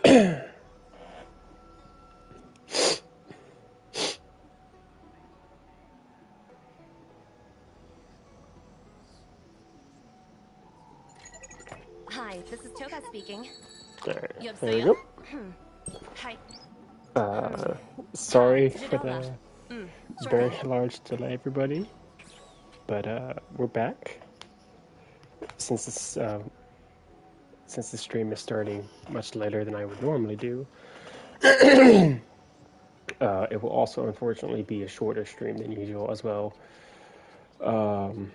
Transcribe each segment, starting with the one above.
Hi, this is Toba speaking. There we go. Hi. Sorry for the very large delay, everybody. But we're back. Since the stream is starting much later than I would normally do, it will also unfortunately be a shorter stream than usual as well. On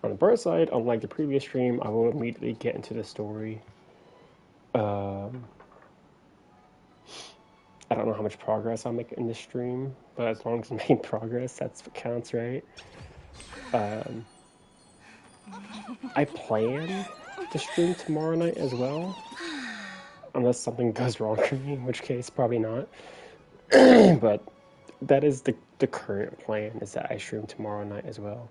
the bright side, unlike the previous stream, I will immediately get into the story. I don't know how much progress I'll make in this stream, but as long as I'm making progress, that's what counts, right? I plan to stream tomorrow night as well, unless something goes wrong for me, in which case probably not. But that is the current plan, is that I stream tomorrow night as well.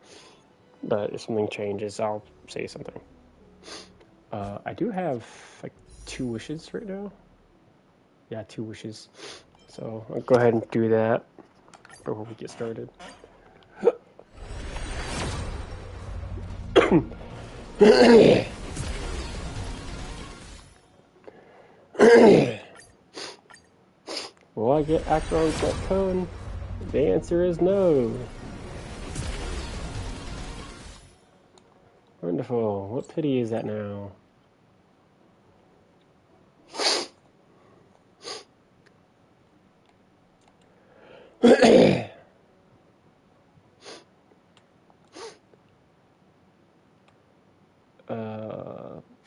But if something changes, I'll say something. I do have like 2 wishes right now. Yeah, 2 wishes. So I'll go ahead and do that before we get started. Will I get Acheron's Wet Cone? The answer is no. Wonderful. What pity is that now?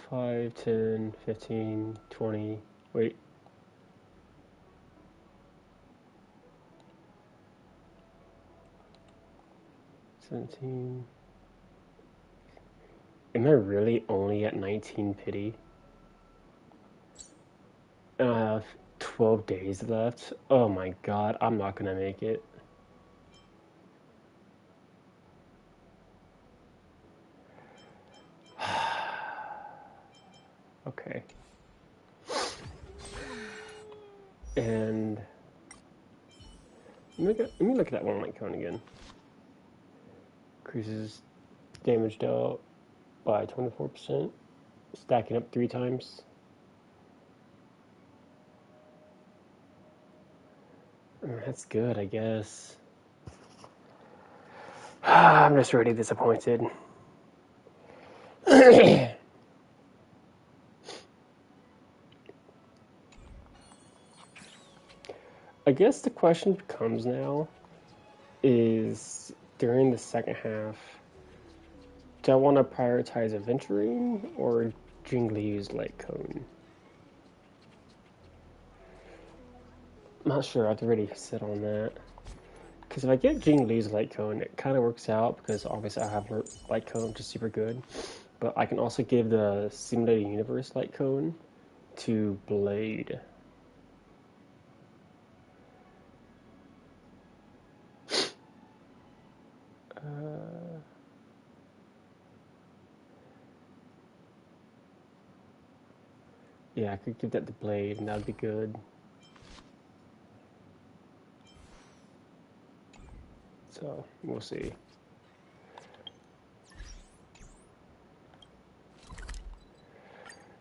5, 10, 15, 20. Wait. $17. Am I really only at 19 pity? And I have 12 days left? Oh my god, I'm not gonna make it. Okay. And let me look at that one light cone again. Increases damage dealt by 24%, stacking up 3 times. That's good, I guess. I'm just really disappointed. I guess the question becomes now is, during the second half, do I want to prioritize Aventurine or Jingliu's Light Cone? I'm not sure. I have to really sit on that. Because if I get Jingliu's Light Cone, it kind of works out because obviously I have Light Cone, which is super good. But I can also give the Simulated Universe Light Cone to Blade. Yeah, I could give that to Blade, and that'd be good. So, we'll see.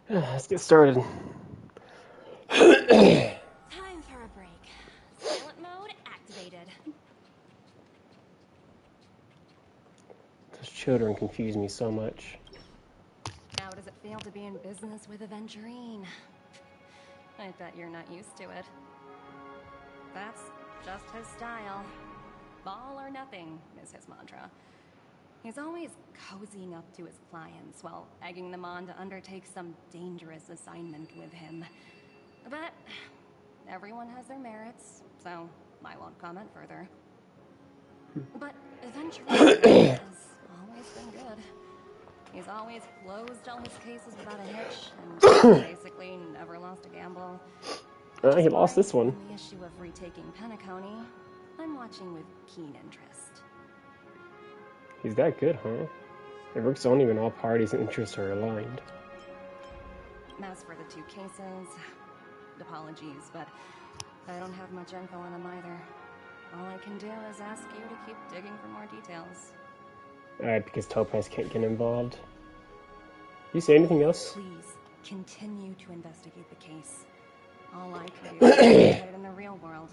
Let's get started. Time for a break. Silent mode activated. Those children confuse me so much. How does it feel to be in business with Aventurine? I bet you're not used to it. That's just his style. All or nothing is his mantra. He's always cozying up to his clients while egging them on to undertake some dangerous assignment with him. But everyone has their merits, so I won't comment further. But Aventurine has always been good. He's always closed all his cases without a hitch, and basically never lost a gamble. He lost this one. On the issue of retaking Penacony, I'm watching with keen interest. He's that good, huh? It works only when all parties' interests are aligned. As for the 2 cases, apologies, but I don't have much info on them either. All I can do is ask you to keep digging for more details. Alright, because Topaz can't get involved. You say anything else? Please, continue to investigate the case. All I can do is investigate it in the real world.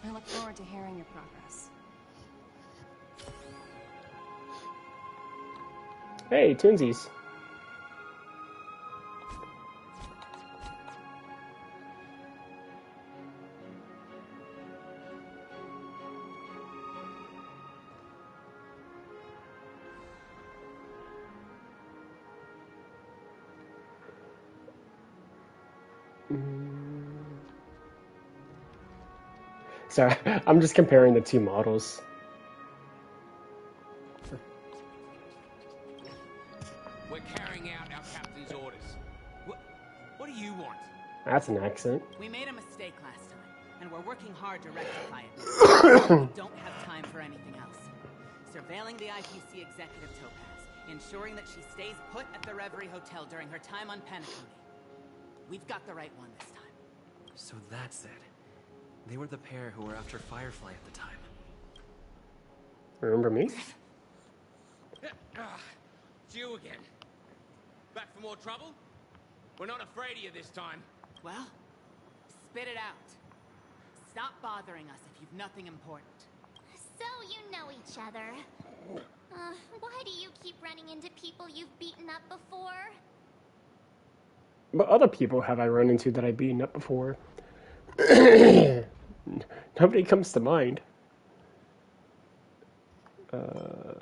I look forward to hearing your progress. Hey, twinsies. Sorry, I'm just comparing the 2 models. We're carrying out our captain's orders. What do you want? That's an accent. We made a mistake last time, and we're working hard to rectify it. We don't have time for anything else. Surveilling the IPC executive Topaz, ensuring that she stays put at the Reverie Hotel during her time on Penacony. We've got the right one this time. So that's it. They were the pair who were after Firefly at the time. Remember me? It's you again. Back for more trouble? We're not afraid of you this time. Well, spit it out. Stop bothering us if you've nothing important. So you know each other. Why do you keep running into people you've beaten up before? What other people have I run into that I've beaten up before? Nobody comes to mind. Oh,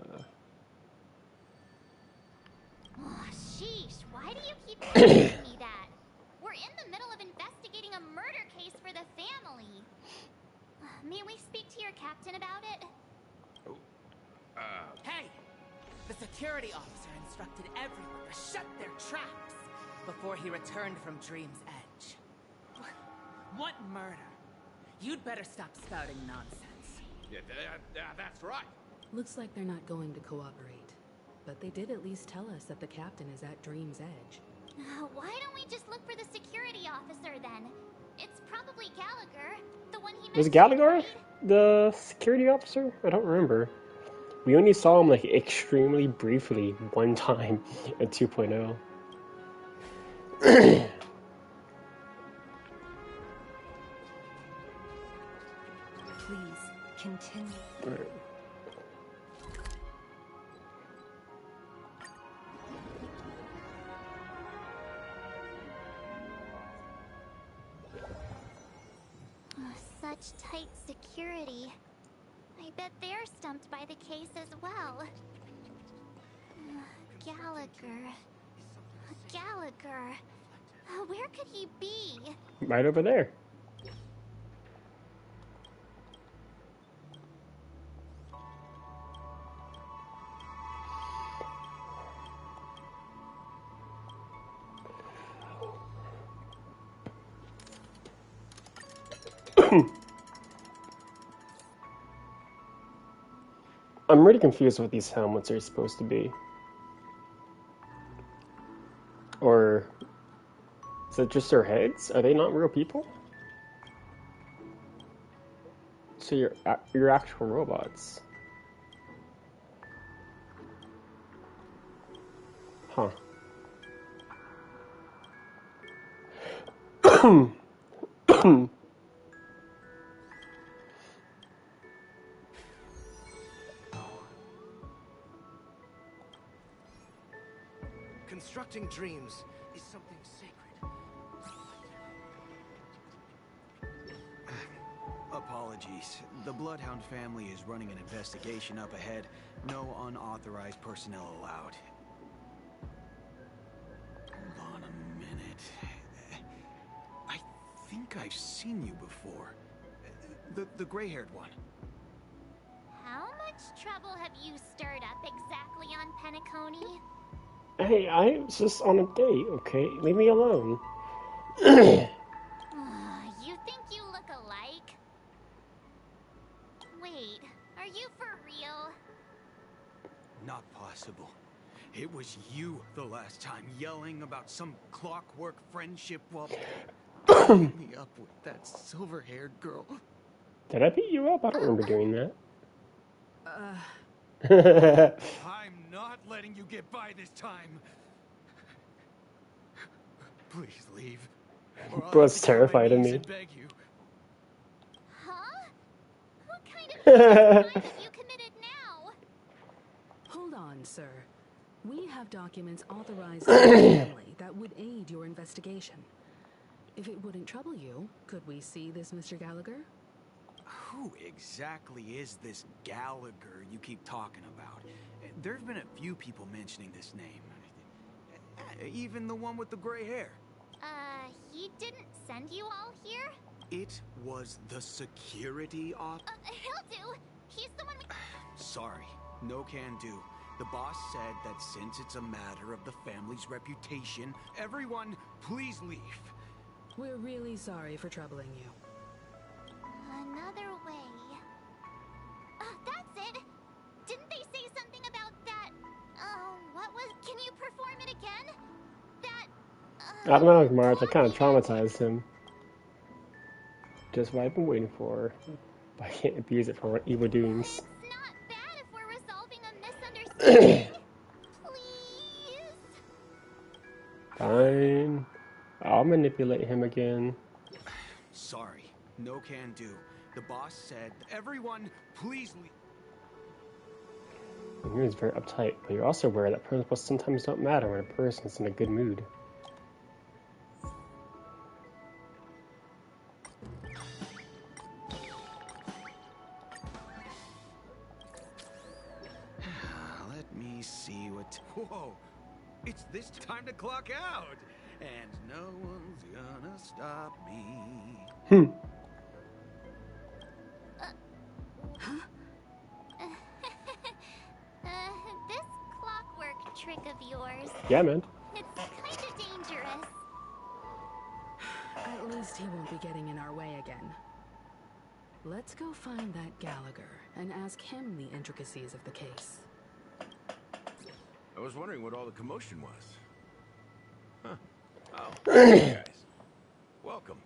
sheesh, why do you keep asking me that? We're in the middle of investigating a murder case for the family. May we speak to your captain about it? Hey! The security officer instructed everyone to shut their traps before he returned from Dream's Edge. What murder? You'd better stop spouting nonsense. Yeah, that's right. Looks like they're not going to cooperate. But they did at least tell us that the captain is at Dream's Edge. Why don't we just look for the security officer then? It's probably Gallagher, the one he Was mentioned, Gallagher right? the security officer? I don't remember. We only saw him like extremely briefly one time in 2.0. Please, continue. Such tight security. I bet they're stumped by the case as well. Gallagher. Gallagher. Where could he be? Right over there. I'm really confused what these helmets are supposed to be. Or is it just their heads? Are they not real people? So you're actual robots. Huh. Constructing dreams is something sacred. Apologies. The Bloodhound family is running an investigation up ahead. No unauthorized personnel allowed. Hold on a minute. I think I've seen you before. The gray-haired one. How much trouble have you stirred up exactly on Penacony? Hey, I was just on a date, okay? Leave me alone. You think you look alike? Wait, are you for real? Not possible. It was you the last time yelling about some clockwork friendship while beating me up with that silver-haired girl. Did I beat you up? I don't remember doing that. I'm not letting you get by this time. Please leave. Or I'll Bro's have to get on my terrified of knees me. and beg you. Huh? What kind of crime have you committed now? Hold on, sir. We have documents authorized by the family that would aid your investigation. If it wouldn't trouble you, could we see this Mr. Gallagher? Who exactly is this Gallagher you keep talking about? There've been a few people mentioning this name. Even the one with the gray hair. He didn't send you all here? It was the security op. He'll do. He's the one we... Sorry, no can do. The boss said that since it's a matter of the family's reputation, everyone, please leave. We're really sorry for troubling you. Another way. That's it! Didn't they say something about that? What was... Can you perform it again? That... I don't know, Marge. I kind of traumatized him. Just what I've been waiting for. But I can't abuse it for evil doings. It's not bad if we're resolving a misunderstanding. Please? Fine. I'll manipulate him again. Sorry, no can do. The boss said, everyone, please leave. He was very uptight, but you're also aware that principles sometimes don't matter when a person's in a good mood. Let me see what... Whoa! It's this time to clock out! And no one's gonna stop me. This clockwork trick of yours, Yeah, man. it's kinda dangerous. At least he won't be getting in our way again. Let's go find that Gallagher and ask him the intricacies of the case. I was wondering what all the commotion was. Huh. Oh, hey guys. Welcome.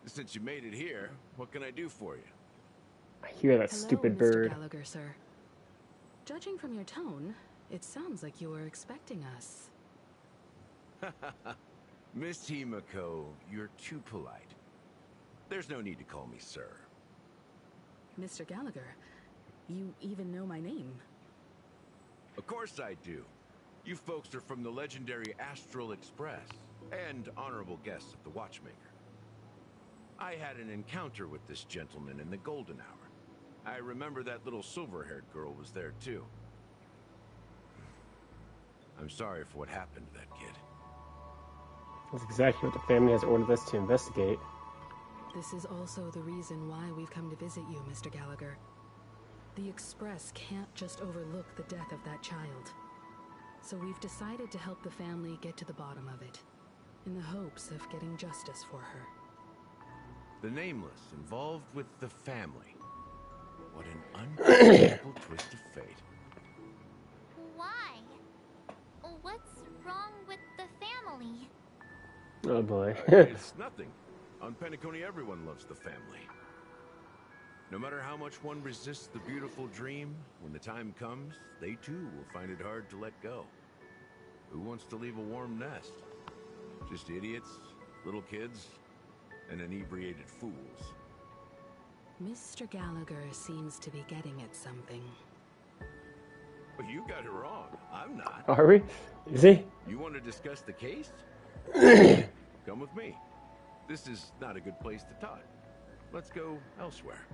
Since you made it here, what can I do for you? I hear that Hello, stupid Mr. bird. Gallagher, sir. Judging from your tone, it sounds like you were expecting us. Miss Himiko, you're too polite. There's no need to call me sir. Mr. Gallagher, you even know my name. Of course I do. You folks are from the legendary Astral Express and honorable guests of the Watchmaker. I had an encounter with this gentleman in the Golden Hour. I remember that little silver-haired girl was there too. I'm sorry for what happened to that kid. That's exactly what the family has ordered us to investigate. This is also the reason why we've come to visit you, Mr. Gallagher. The Express can't just overlook the death of that child. So we've decided to help the family get to the bottom of it, in the hopes of getting justice for her. The Nameless involved with the family. What an unbelievable twist of fate. Why? What's wrong with the family? Oh boy. It's nothing. On Penacony, everyone loves the family. No matter how much one resists the beautiful dream, when the time comes, they too will find it hard to let go. Who wants to leave a warm nest? Just idiots, little kids, and inebriated fools. Mr. Gallagher seems to be getting at something. But you got it wrong. I'm not. Are we? Is he? You want to discuss the case? Come with me. This is not a good place to talk. Let's go elsewhere.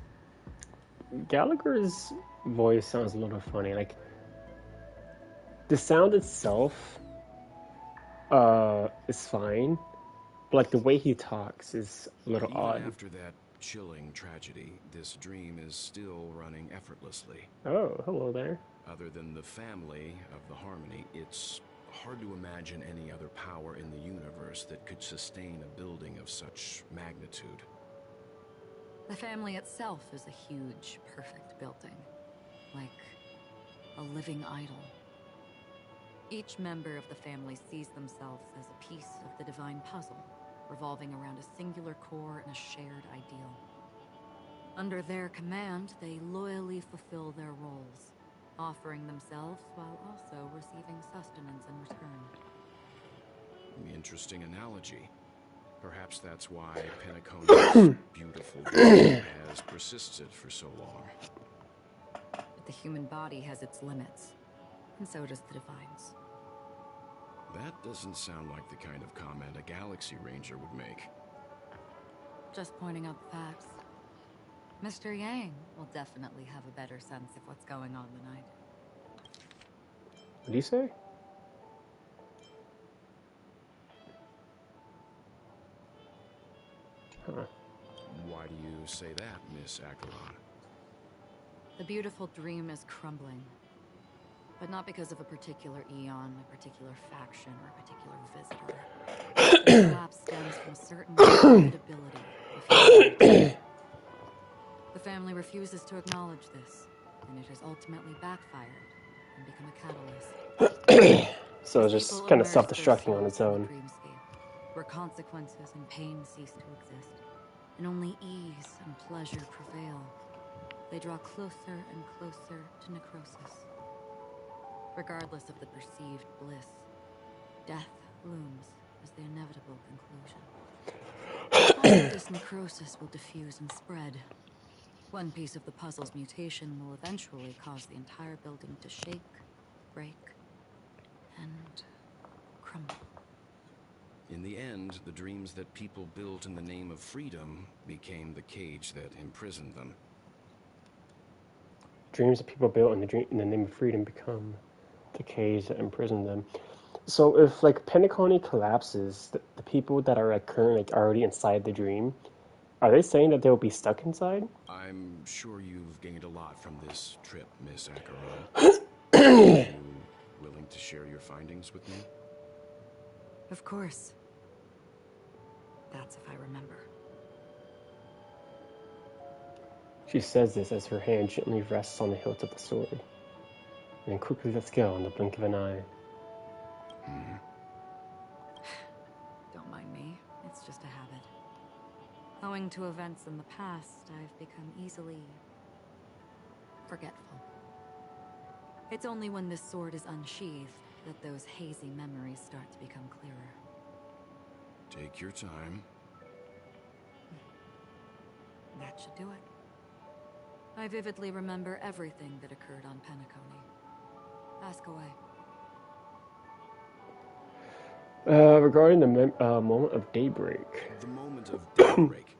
Gallagher's voice sounds a little funny. Like, the sound itself is fine, but like the way he talks is a little Even odd. after that chilling tragedy, this dream is still running effortlessly. Oh, hello there. Other than the family of the Harmony, it's hard to imagine any other power in the universe that could sustain a building of such magnitude. The family itself is a huge, perfect building. Like a living idol. Each member of the family sees themselves as a piece of the divine puzzle, revolving around a singular core and a shared ideal. Under their command, they loyally fulfill their roles, offering themselves while also receiving sustenance in return. Interesting analogy. Perhaps that's why Penacony's beautiful dream has persisted for so long. But the human body has its limits, and so does the divine's. That doesn't sound like the kind of comment a Galaxy Ranger would make. Just pointing out the facts. Mr. Yang will definitely have a better sense of what's going on than I do. What do you say? Huh. Why do you say that, Miss Acheron? The beautiful dream is crumbling. But not because of a particular eon, a particular faction, or a particular visitor. The collapse stems from a certain inevitability. The family refuses to acknowledge this, and it has ultimately backfired and become a catalyst. So it's just kind of self-destructing on its own. Where consequences and pain cease to exist, and only ease and pleasure prevail. They draw closer and closer to necrosis. Regardless of the perceived bliss, death looms as the inevitable conclusion. All of this necrosis will diffuse and spread. One piece of the puzzle's mutation will eventually cause the entire building to shake, break, and crumble. In the end, the dreams that people built in the name of freedom became the cage that imprisoned them. Dreams that people built in the name of freedom become the cage that imprisoned them. So if like Penacony collapses, the people that are like currently like already inside the dream, are they saying that they'll be stuck inside? I'm sure you've gained a lot from this trip, Miss Acheron. Are you willing to share your findings with me? Of course. That's if I remember. She says this as her hand gently rests on the hilt of the sword. And then quickly lets go in the blink of an eye. Don't mind me. It's just a habit. Owing to events in the past, I've become easily forgetful. It's only when this sword is unsheathed that those hazy memories start to become clearer. Take your time. That should do it. I vividly remember everything that occurred on Penacony. Ask away. Regarding the moment of daybreak. The moment of daybreak.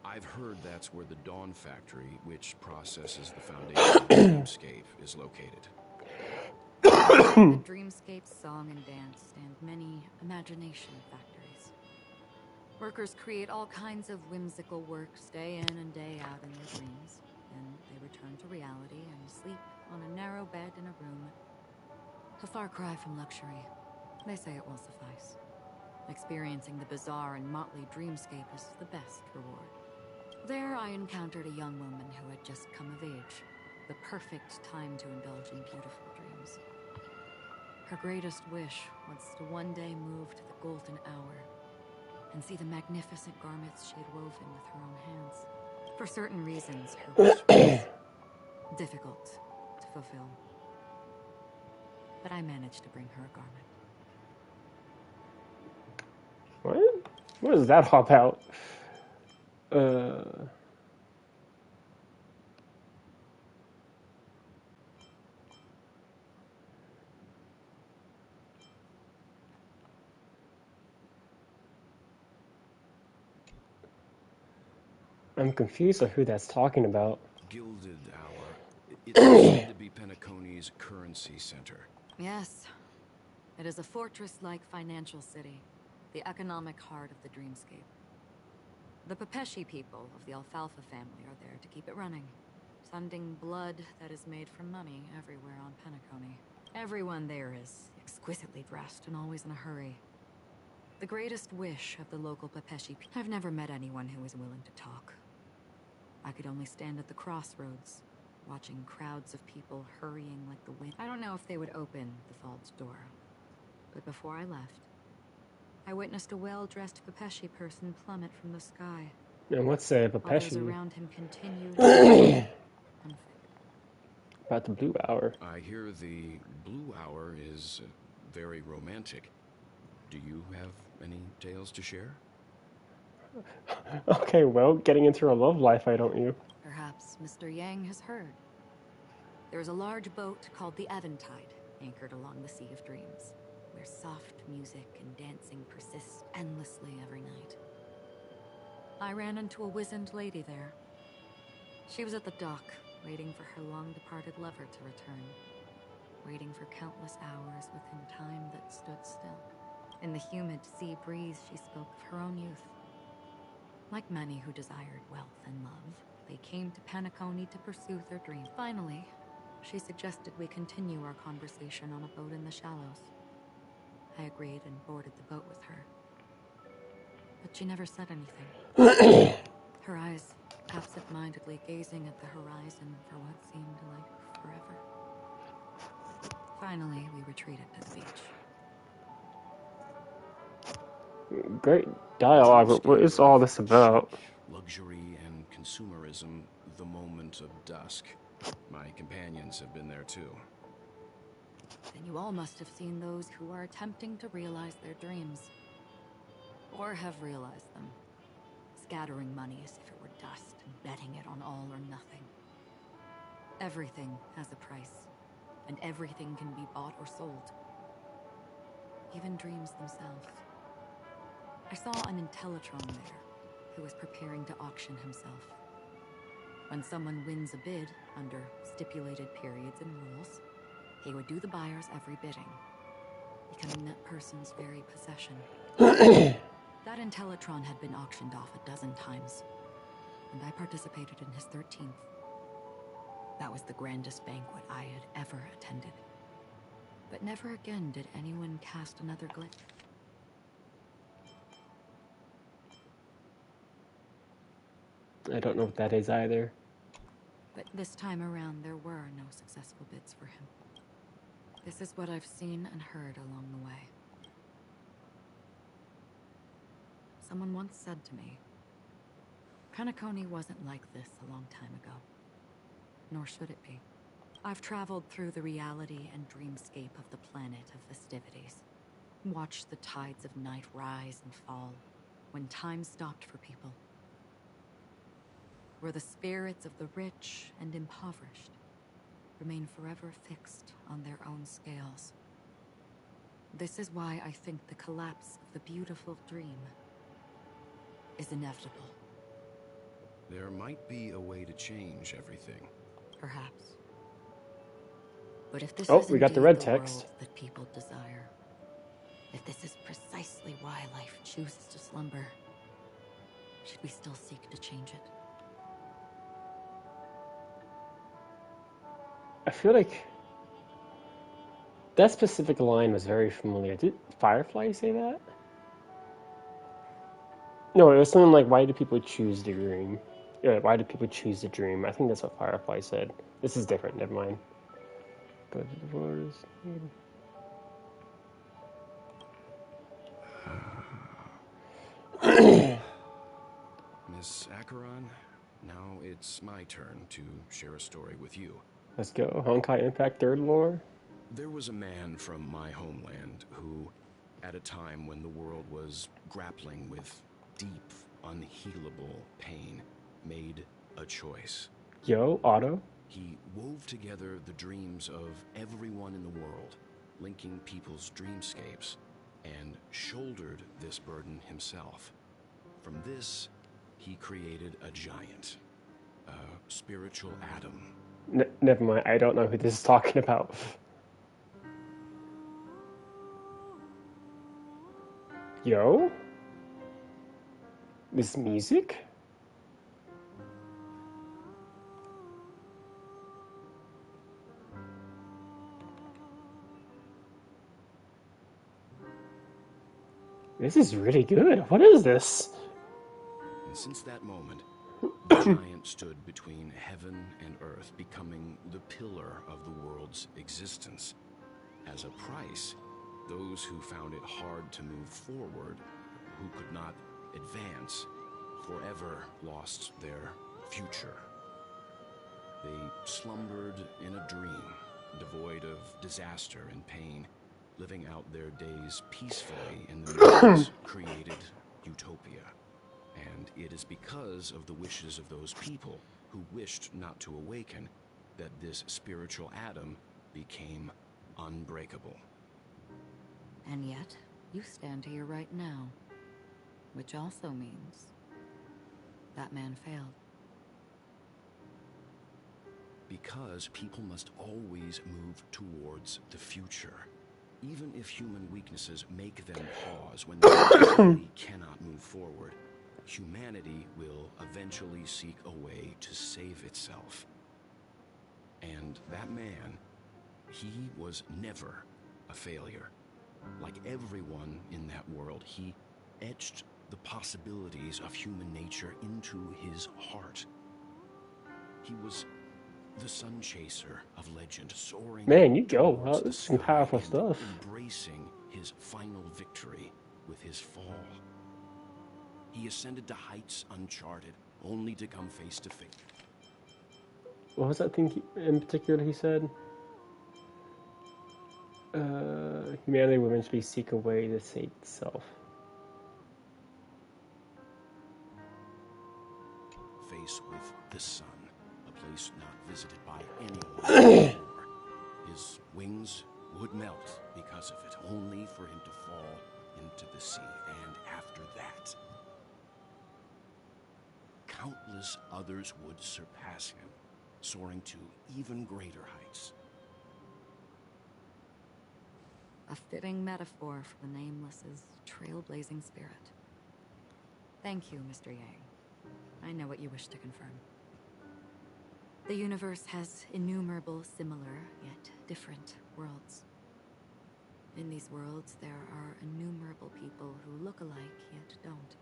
I've heard that's where the Dawn Factory, which processes the foundation of the Dreamscape, is located. The Dreamscape song and dance and many imagination factories. Workers create all kinds of whimsical works day in and day out in their dreams. Then they return to reality and sleep on a narrow bed in a room. A far cry from luxury. They say it will suffice. Experiencing the bizarre and motley dreamscape is the best reward. There I encountered a young woman who had just come of age. The perfect time to indulge in beautiful dreams. Her greatest wish was to one day move to the golden hour and see the magnificent garments she had woven with her own hands. For certain reasons, her wish was difficult to fulfill. But I managed to bring her a garment. What? What is that all about? I'm confused on who that's talking about. Gilded Hour. It's said to be Penacony's currency center. Yes. It is a fortress-like financial city, the economic heart of the dreamscape. The Pepeshi people of the Alfalfa family are there to keep it running, sending blood that is made from money everywhere on Penacony. Everyone there is exquisitely dressed and always in a hurry. The greatest wish of the local Pepeshi people. I've never met anyone who was willing to talk. I could only stand at the crossroads, watching crowds of people hurrying like the wind. I don't know if they would open the vault's door, but before I left, I witnessed a well-dressed Pepeshi person plummet from the sky. And what's a While those Pepeshi? around him continued. About the blue hour. I hear the blue hour is very romantic. Do you have any tales to share? Okay, well, getting into her love life, I don't you? Perhaps Mr. Yang has heard. There is a large boat called the Eventide, anchored along the Sea of Dreams, where soft music and dancing persist endlessly every night. I ran into a wizened lady there. She was at the dock, waiting for her long-departed lover to return, waiting for countless hours within time that stood still. In the humid sea breeze, she spoke of her own youth. Like many who desired wealth and love, they came to Penacony to pursue their dream. Finally, she suggested we continue our conversation on a boat in the shallows. I agreed and boarded the boat with her. But she never said anything. Her eyes absent-mindedly gazing at the horizon for what seemed like forever. Finally, we retreated to the beach. Great dialogue. What is all this about? Luxury and consumerism, the moment of dusk. My companions have been there too. Then you all must have seen those who are attempting to realize their dreams. Or have realized them. Scattering money as if it were dust and betting it on all or nothing. Everything has a price, and everything can be bought or sold. Even dreams themselves. I saw an Intellitron there, who was preparing to auction himself. When someone wins a bid under stipulated periods and rules, he would do the buyer's every bidding, becoming that person's very possession. That Intellitron had been auctioned off a dozen times, and I participated in his 13th. That was the grandest banquet I had ever attended. But never again did anyone cast another glitch. I don't know what that is either. But this time around, there were no successful bids for him. This is what I've seen and heard along the way. Someone once said to me, Penacony wasn't like this a long time ago. Nor should it be. I've traveled through the reality and dreamscape of the planet of festivities. Watched the tides of night rise and fall, when time stopped for people. Where the spirits of the rich and impoverished remain forever fixed on their own scales. This is why I think the collapse of the beautiful dream is inevitable. There might be a way to change everything. Perhaps. But if this Oh, is we got the indeed red the text. world that people desire, if this is precisely why life chooses to slumber, should we still seek to change it? I feel like that specific line was very familiar. Did Firefly say that? No, it was something like, why do people choose the dream? Yeah, why do people choose the dream? I think that's what Firefly said. This is different, never mind. But the world is... Miss Acheron, now it's my turn to share a story with you. Let's go. Honkai Impact 3rd lore. There was a man from my homeland who, at a time when the world was grappling with deep, unhealable pain, made a choice. Yo, Otto. He wove together the dreams of everyone in the world, linking people's dreamscapes, and shouldered this burden himself. From this, he created a giant, a spiritual atom. Never mind, I don't know who this is talking about. Yo? This music? This is really good. What is this? And since that moment, The giant stood between heaven and earth, becoming the pillar of the world's existence. As a price, those who found it hard to move forward, who could not advance, forever lost their future. They slumbered in a dream, devoid of disaster and pain, living out their days peacefully in the man's created utopia. And it is because of the wishes of those people who wished not to awaken that this spiritual atom became unbreakable. And yet, you stand here right now. Which also means that man failed. Because people must always move towards the future. Even if human weaknesses make them pause when they really cannot move forward, humanity will eventually seek a way to save itself. And that man, he was never a failure. Like everyone in that world, he etched the possibilities of human nature into his heart. He was the sun chaser of legend, soaring Man, you go. towards Well, the this is some sky powerful and stuff. embracing his final victory with his fall. He ascended to heights uncharted, only to come face to face. What was that thing in particular he said? Humanity will eventually seek a way to save itself. Face with the sun, a place not visited by anyone before. His wings would melt because of it, only for him to fall into the sea. And after that, countless others would surpass him, soaring to even greater heights. A fitting metaphor for the Nameless's trailblazing spirit. Thank you, Mr. Yang. I know what you wish to confirm. The universe has innumerable similar, yet different worlds. In these worlds, there are innumerable people who look alike, yet don't.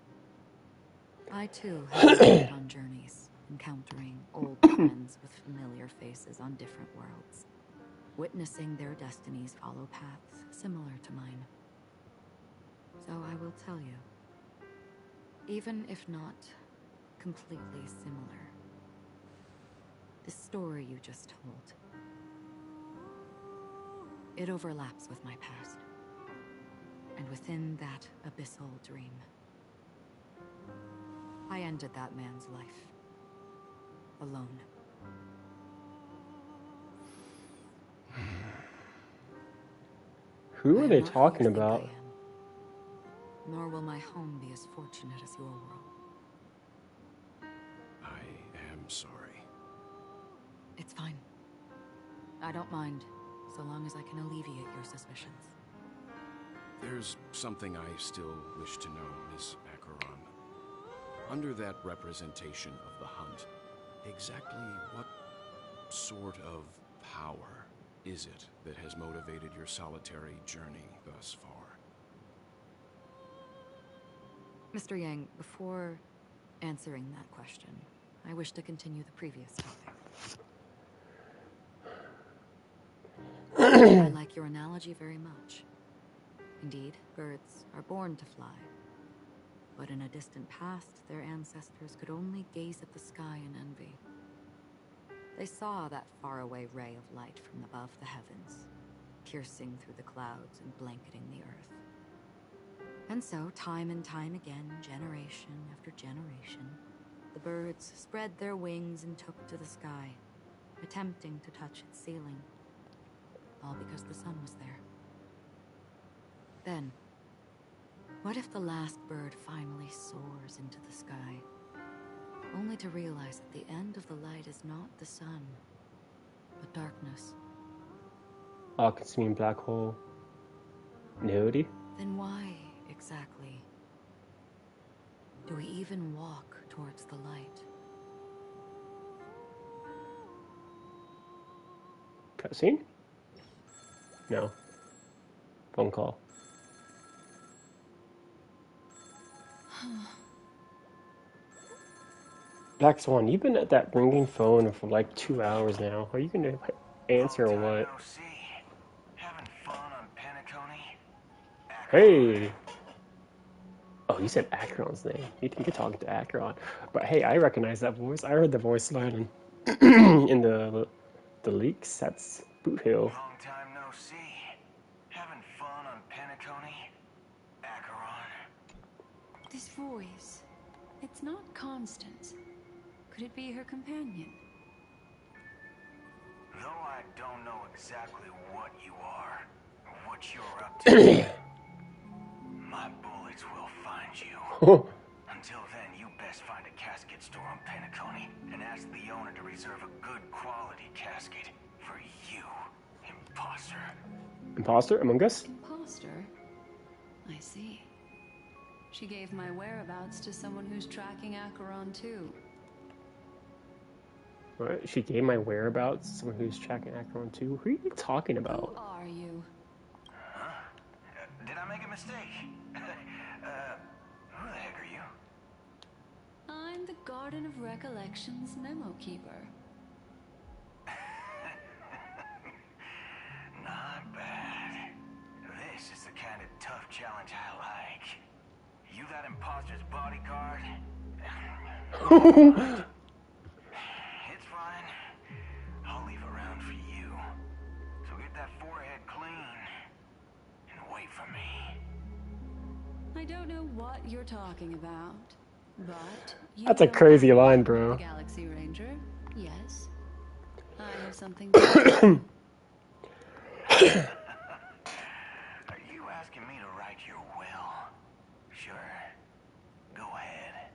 I, too, have been on journeys, encountering old friends with familiar faces on different worlds, witnessing their destinies follow paths similar to mine. So I will tell you, even if not completely similar, the story you just told, it overlaps with my past. And within that abyssal dream, I ended that man's life. Alone. Who are they talking about? Nor will my home be as fortunate as your world. I am sorry. It's fine. I don't mind, so long as I can alleviate your suspicions. There's something I still wish to know, Miss Acheron. Under that representation of the hunt, exactly what sort of power is it that has motivated your solitary journey thus far? Mr. Yang, before answering that question, I wish to continue the previous topic. I like your analogy very much. Indeed, birds are born to fly. But in a distant past, their ancestors could only gaze at the sky in envy. They saw that faraway ray of light from above the heavens, piercing through the clouds and blanketing the earth. And so, time and time again, generation after generation, the birds spread their wings and took to the sky, attempting to touch its ceiling. All because the sun was there. Then, what if the last bird finally soars into the sky, only to realize that the end of the light is not the sun, but darkness? All-consuming black hole. Nudity? Then why, exactly, do we even walk towards the light? Cutscene? No. Phone call. Black Swan, you've been at that ringing phone for like 2 hours now. Are you gonna answer or what? Having fun on Penacony? Hey! Oh, you said Acheron's name. You think you're talking to Acheron. But hey, I recognize that voice. I heard the voice line in the leaks. That's Boot Hill. Long time no see. Having fun on Penacony? Acheron? This voice, it's not Constance. Could it be her companion? Though I don't know exactly what you are, or what you're up to, my bullets will find you. Until then, you best find a casket store on Penacony and ask the owner to reserve a good quality casket for you, imposter. Imposter? Among Us? Imposter? I see. She gave my whereabouts to someone who's tracking Acheron too. What? She gave my whereabouts to someone who's tracking Acheron too? Who are you talking about? Who are you? Huh? Did I make a mistake? Who the heck are you? I'm the Garden of Recollection's memo keeper. Not bad. This is the kind of tough challenge I like. You that imposter's bodyguard? It's fine. I'll leave a round for you. So get that forehead clean and wait for me. I don't know what you're talking about, but you That's a know crazy line, the bro. Galaxy Ranger, yes. I have something to Are you asking me to write your will? Sure. Go ahead.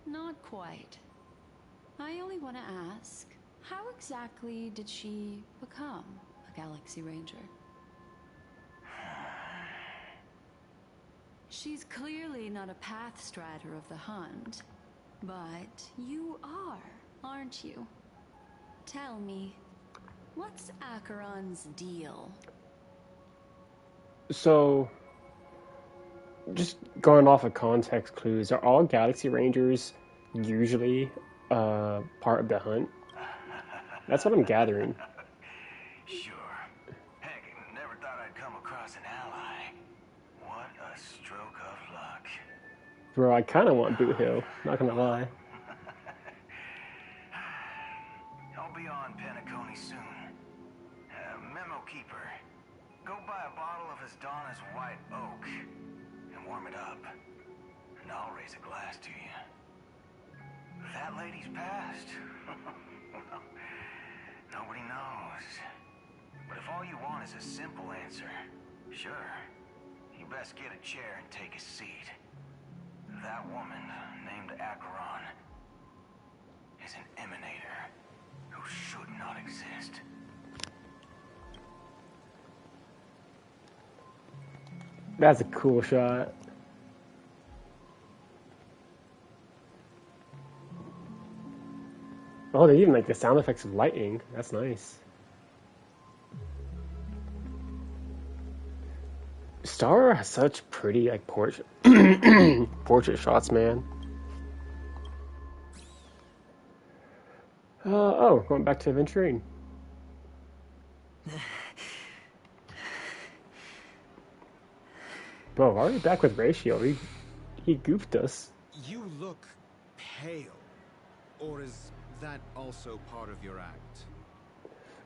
Not quite. I only want to ask, how exactly did she become a Galaxy Ranger? She's clearly not a path strider of the hunt, but you are, aren't you? Tell me, what's Acheron's deal? So, just going off of context clues, are all Galaxy Rangers usually part of the hunt? That's what I'm gathering. Sure. Heck, never thought I'd come across an ally. What a stroke of luck. Bro, I kind of want Boot Hill, not gonna lie. I'll be on Penacony soon. Memo keeper, go buy a bottle of his Donna's White Oak and warm it up. And I'll raise a glass to you. That lady's passed. Well, nobody knows. But if all you want is a simple answer, sure, you best get a chair and take a seat. That woman, named Acheron, is an emanator who should not exist. That's a cool shot. Oh, they even like the sound effects of lightning. That's nice. Star Wars has such pretty like portrait portrait shots, man. Oh, going back to Aventurine. Bro, why are we back with Ratio? He goofed us. You look pale. Or is that also part of your act?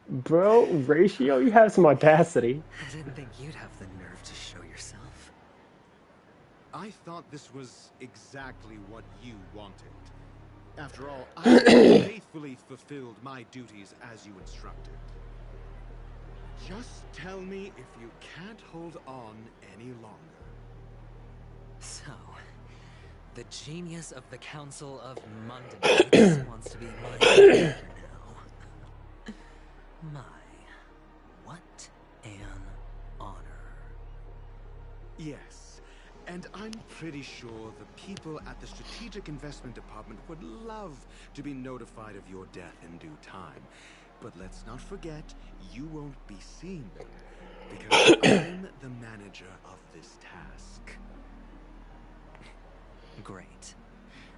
Bro, Ratio, you have some audacity. I didn't think you'd have the nerve to show yourself. I thought this was exactly what you wanted. After all, I faithfully fulfilled my duties as you instructed. Just tell me if you can't hold on any longer. So, the genius of the Council of Mundanite wants to be my leader now. My, what an honor. Yes, and I'm pretty sure the people at the Strategic Investment Department would love to be notified of your death in due time. But let's not forget, you won't be seeing them, because I'm the manager of this task. Great.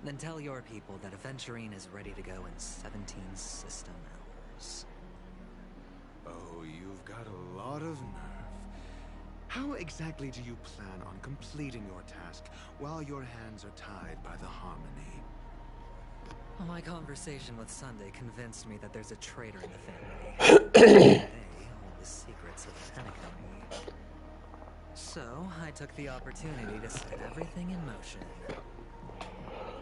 Then tell your people that Aventurine is ready to go in 17 system hours. Oh, you've got a lot of nerve. How exactly do you plan on completing your task while your hands are tied by the Harmony? Well, my conversation with Sunday convinced me that there's a traitor in the family. They hold the secrets of Penacony. So, I took the opportunity to set everything in motion.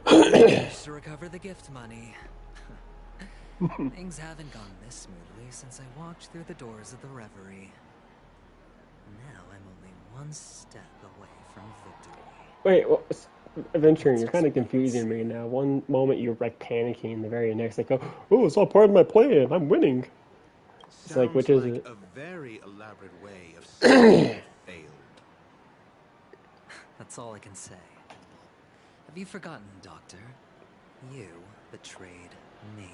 Managed to recover the gift money. Things haven't gone this smoothly since I walked through the doors of the Reverie. Now I'm only one step away from victory. Wait, well, Aventurine, you're kind of confusing me now. One moment you're like panicking, and the very next, like, oh, it's all part of my plan. I'm winning. It's like, which is it? A very elaborate way of saying you failed. That's all I can say. Have you forgotten, Doctor? You betrayed me.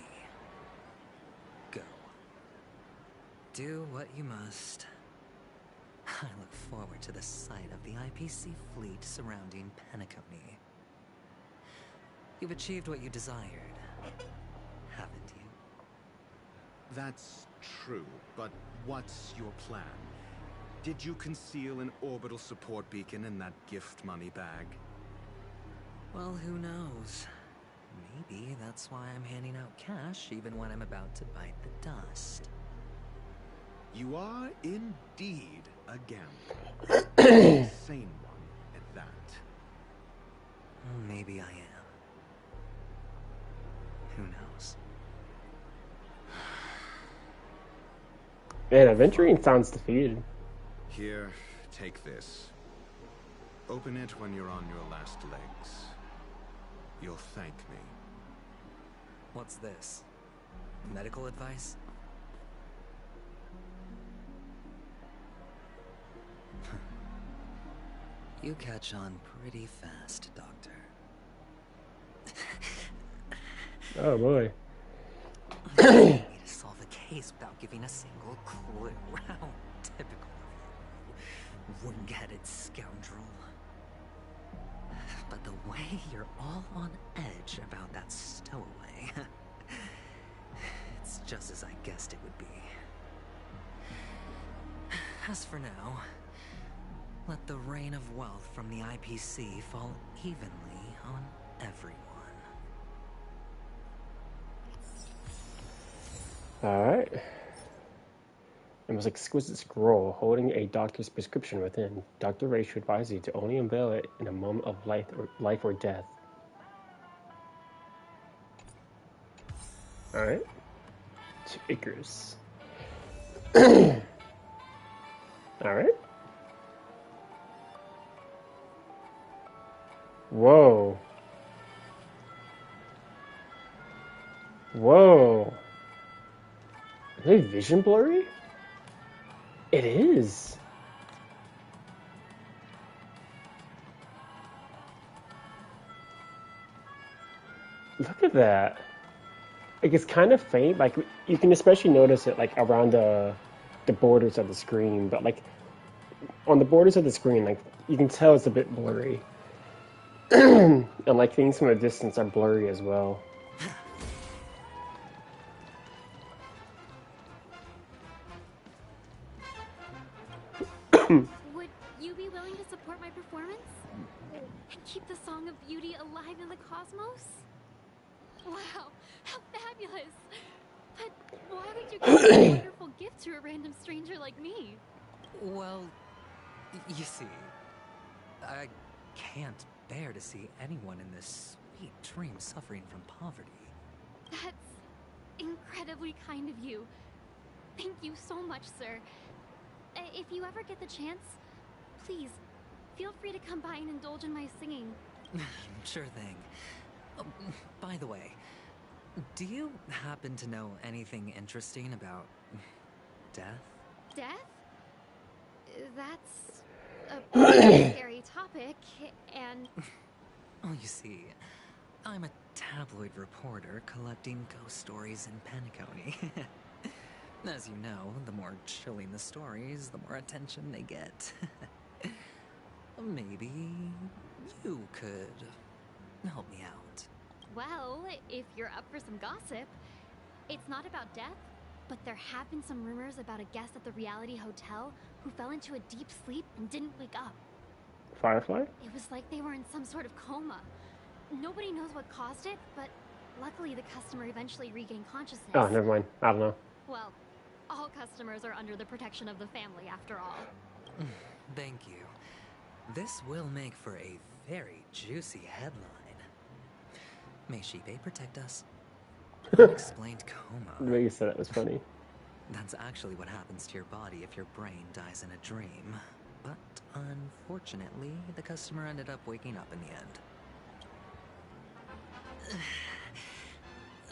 Go. Do what you must. I look forward to the sight of the IPC fleet surrounding Penacony. You've achieved what you desired, haven't you? That's true, but what's your plan? Did you conceal an orbital support beacon in that gift money bag? Well, who knows? Maybe that's why I'm handing out cash even when I'm about to bite the dust. You are indeed a gambler. A sane one at that. Maybe I am. Who knows? Man, Aventurine sounds defeated. Here, take this. Open it when you're on your last legs. You'll thank me. What's this? Medical advice? You catch on pretty fast, Doctor. Oh boy. You need to solve the case without giving a single clue. How typical of you, wound-headed scoundrel. But the way you're all on edge about that stowaway, it's just as I guessed it would be. As for now, let the rain of wealth from the IPC fall evenly on everyone. Alright. The most exquisite scroll holding a doctor's prescription within. Dr. Ray should advise you to only unveil it in a moment of life or death. Alright. To Icarus. Alright. Whoa. Whoa. Are they vision blurry? It is. Look at that. Like, it's kind of faint. Like, you can especially notice it like around the borders of the screen, but like on the borders of the screen, like you can tell it's a bit blurry. And like things from a distance are blurry as well. Would you be willing to support my performance? And keep the Song of Beauty alive in the cosmos? Wow, how fabulous! But why would you give a wonderful gift to a random stranger like me? Well, you see, I can't bear to see anyone in this sweet dream suffering from poverty. That's incredibly kind of you. Thank you so much, sir. If you ever get the chance, please, feel free to come by and indulge in my singing. Sure thing. By the way, do you happen to know anything interesting about death? Death? That's a pretty scary topic, and... Oh, you see, I'm a tabloid reporter collecting ghost stories in Penacony. As you know, the more chilling the stories, the more attention they get. Maybe you could help me out. Well, if you're up for some gossip, it's not about death, but there have been some rumors about a guest at the reality hotel who fell into a deep sleep and didn't wake up. Firefly? It was like they were in some sort of coma. Nobody knows what caused it, but luckily the customer eventually regained consciousness. Oh, never mind. I don't know. Well, all customers are under the protection of the family, after all. Thank you. This will make for a very juicy headline. May Shibe protect us. Unexplained coma. The way you said it was funny. That's actually what happens to your body if your brain dies in a dream. But unfortunately, the customer ended up waking up in the end.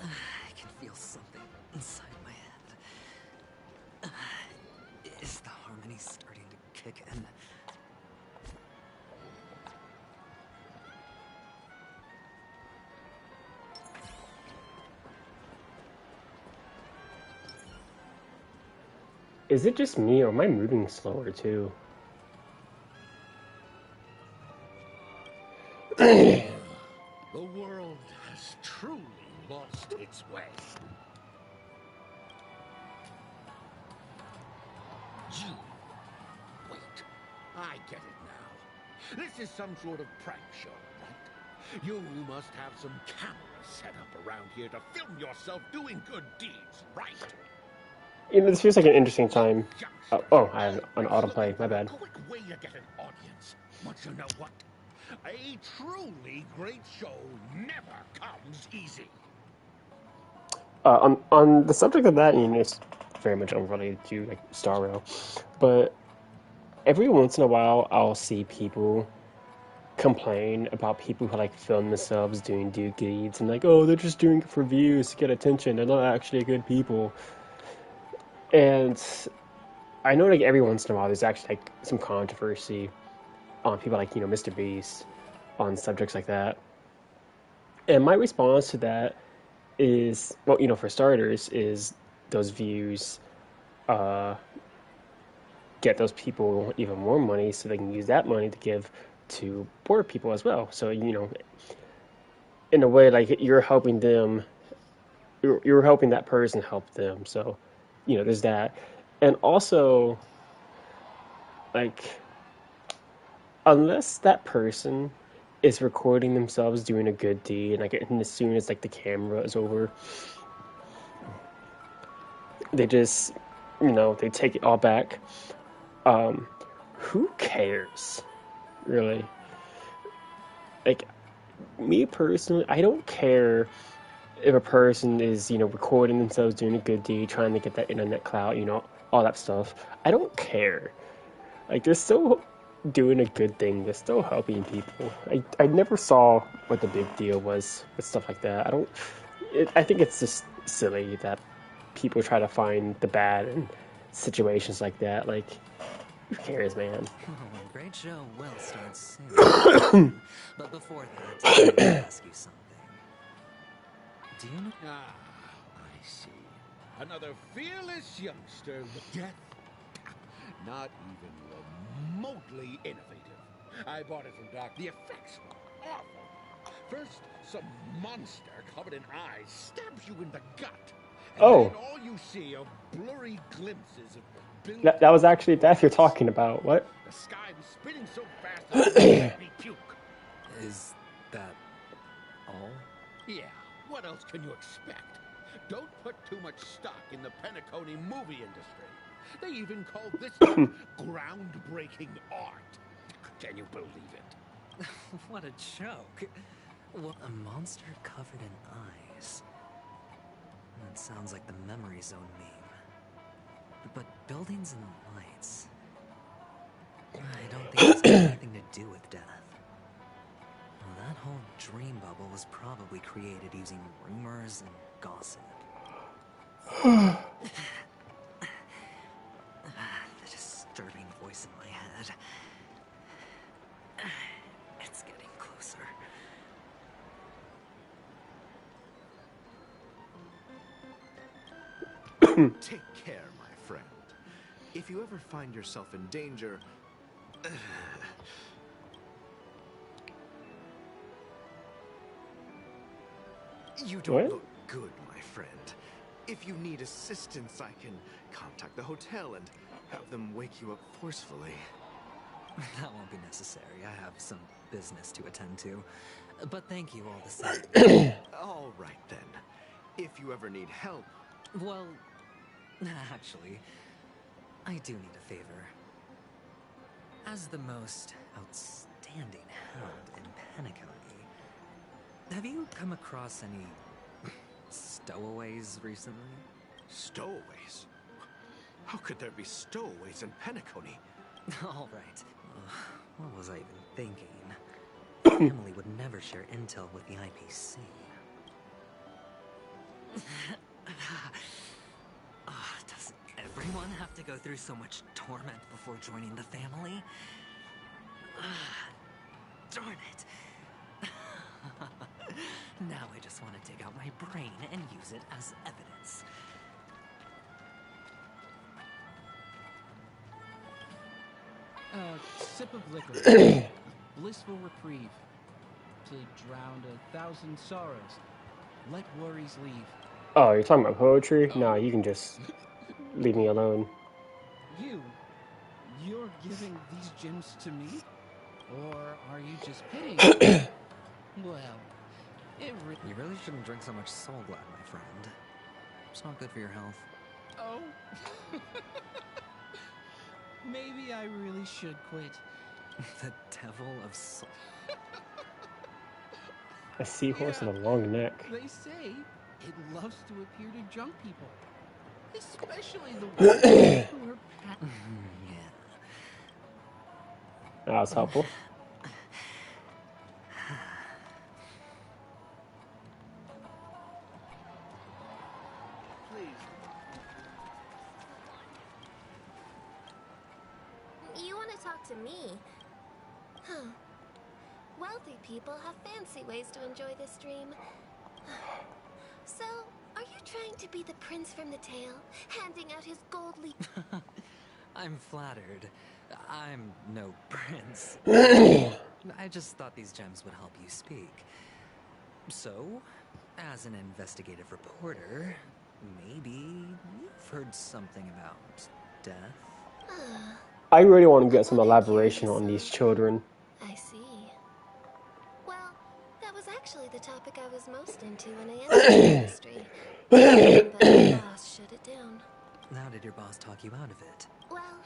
I can feel something inside my head. Is the harmony starting to kick in? Is it just me, or am I moving slower too? The world has truly lost its way. You. Wait. I get it now. This is some sort of prank show, right? You must have some cameras set up around here to film yourself doing good deeds, right? You know, this feels like an interesting time. Oh, I have an autoplay. My bad. Quick way to get an audience. Want to know what? A truly great show never comes easy. On the subject of that, and it's very much unrelated to like Star Rail, but every once in a while I'll see people complain about people who like film themselves doing good deeds and like, oh, they're just doing it for views to get attention. They're not actually good people. And I know like every once in a while there's actually like some controversy on people like, you know, Mr. Beast on subjects like that. And my response to that is, well, you know, for starters, is those views get those people even more money so they can use that money to give to poor people as well. So, you know, in a way, like, you're helping them, you're helping that person help them. So, you know, there's that. And also, like, unless that person is recording themselves doing a good deed, and like, and as soon as like the camera is over, they just, you know, they take it all back. Who cares, really? Like, me personally, I don't care if a person is, you know, recording themselves doing a good deed, trying to get that internet clout, you know, all that stuff. I don't care. Like, they're still doing a good thing. They're still helping people. I never saw what the big deal was with stuff like that. I think it's just silly that people try to find the bad in situations like that. Like, who cares, man? Oh, great show will start soon. But before that, I need to ask you something. Do you know? Ah, I see. Another fearless youngster with death. Not even remotely innovative. I bought it from Doc. The effects were awful. First, some monster covered in eyes stabs you in the gut. And then all you see are blurry glimpses of buildings. That was actually that you're talking about. What? The sky was spinning so fast that it made me puke. Is that all? Yeah, what else can you expect? Don't put too much stock in the Penacony movie industry. They even call this groundbreaking art. Can you believe it? What a joke. Well, a monster covered in eyes. That sounds like the memory zone meme. But buildings and lights... I don't think it's got anything to do with death. Well, that whole dream bubble was probably created using rumors and gossip. The disturbing voice in my head. It's getting closer. Take care, my friend. If you ever find yourself in danger... You don't What? look good, my friend. If you need assistance, I can contact the hotel and have them wake you up forcefully. That won't be necessary. I have some business to attend to. But thank you all the same. All right, then. If you ever need help... Well, actually, I do need a favor. As the most outstanding hound in Penacony, have you come across any stowaways recently? Stowaways? How could there be stowaways in Penacony? All right. What was I even thinking? The family would never share intel with the IPC. Does everyone have to go through so much torment before joining the family? Darn it. Now I just want to dig out my brain and use it as evidence. Sip of liquor. Blissful reprieve. To drown 1,000 sorrows. Let worries leave. Oh, you're talking about poetry? No, you can just leave me alone. You're giving these gems to me? Or are you just pitying? Well, you really shouldn't drink so much Soul Glad, my friend. It's not good for your health. Oh? Maybe I really should quit. The devil of soul. A seahorse with a long neck. They say it loves to appear to drunk people. Especially the ones who are Yeah. That was helpful. You want to talk to me? Huh. Wealthy people have fancy ways to enjoy this dream. So, are you trying to be the prince from the tale, handing out his gold leaf? I'm flattered. I'm no prince. I just thought these gems would help you speak. So, as an investigative reporter, maybe you've heard something about death? I really want to get some elaboration on these children. I see. Well, that was actually the topic I was most into when I entered the industry. But my boss shut it down. How did your boss talk you out of it? Well,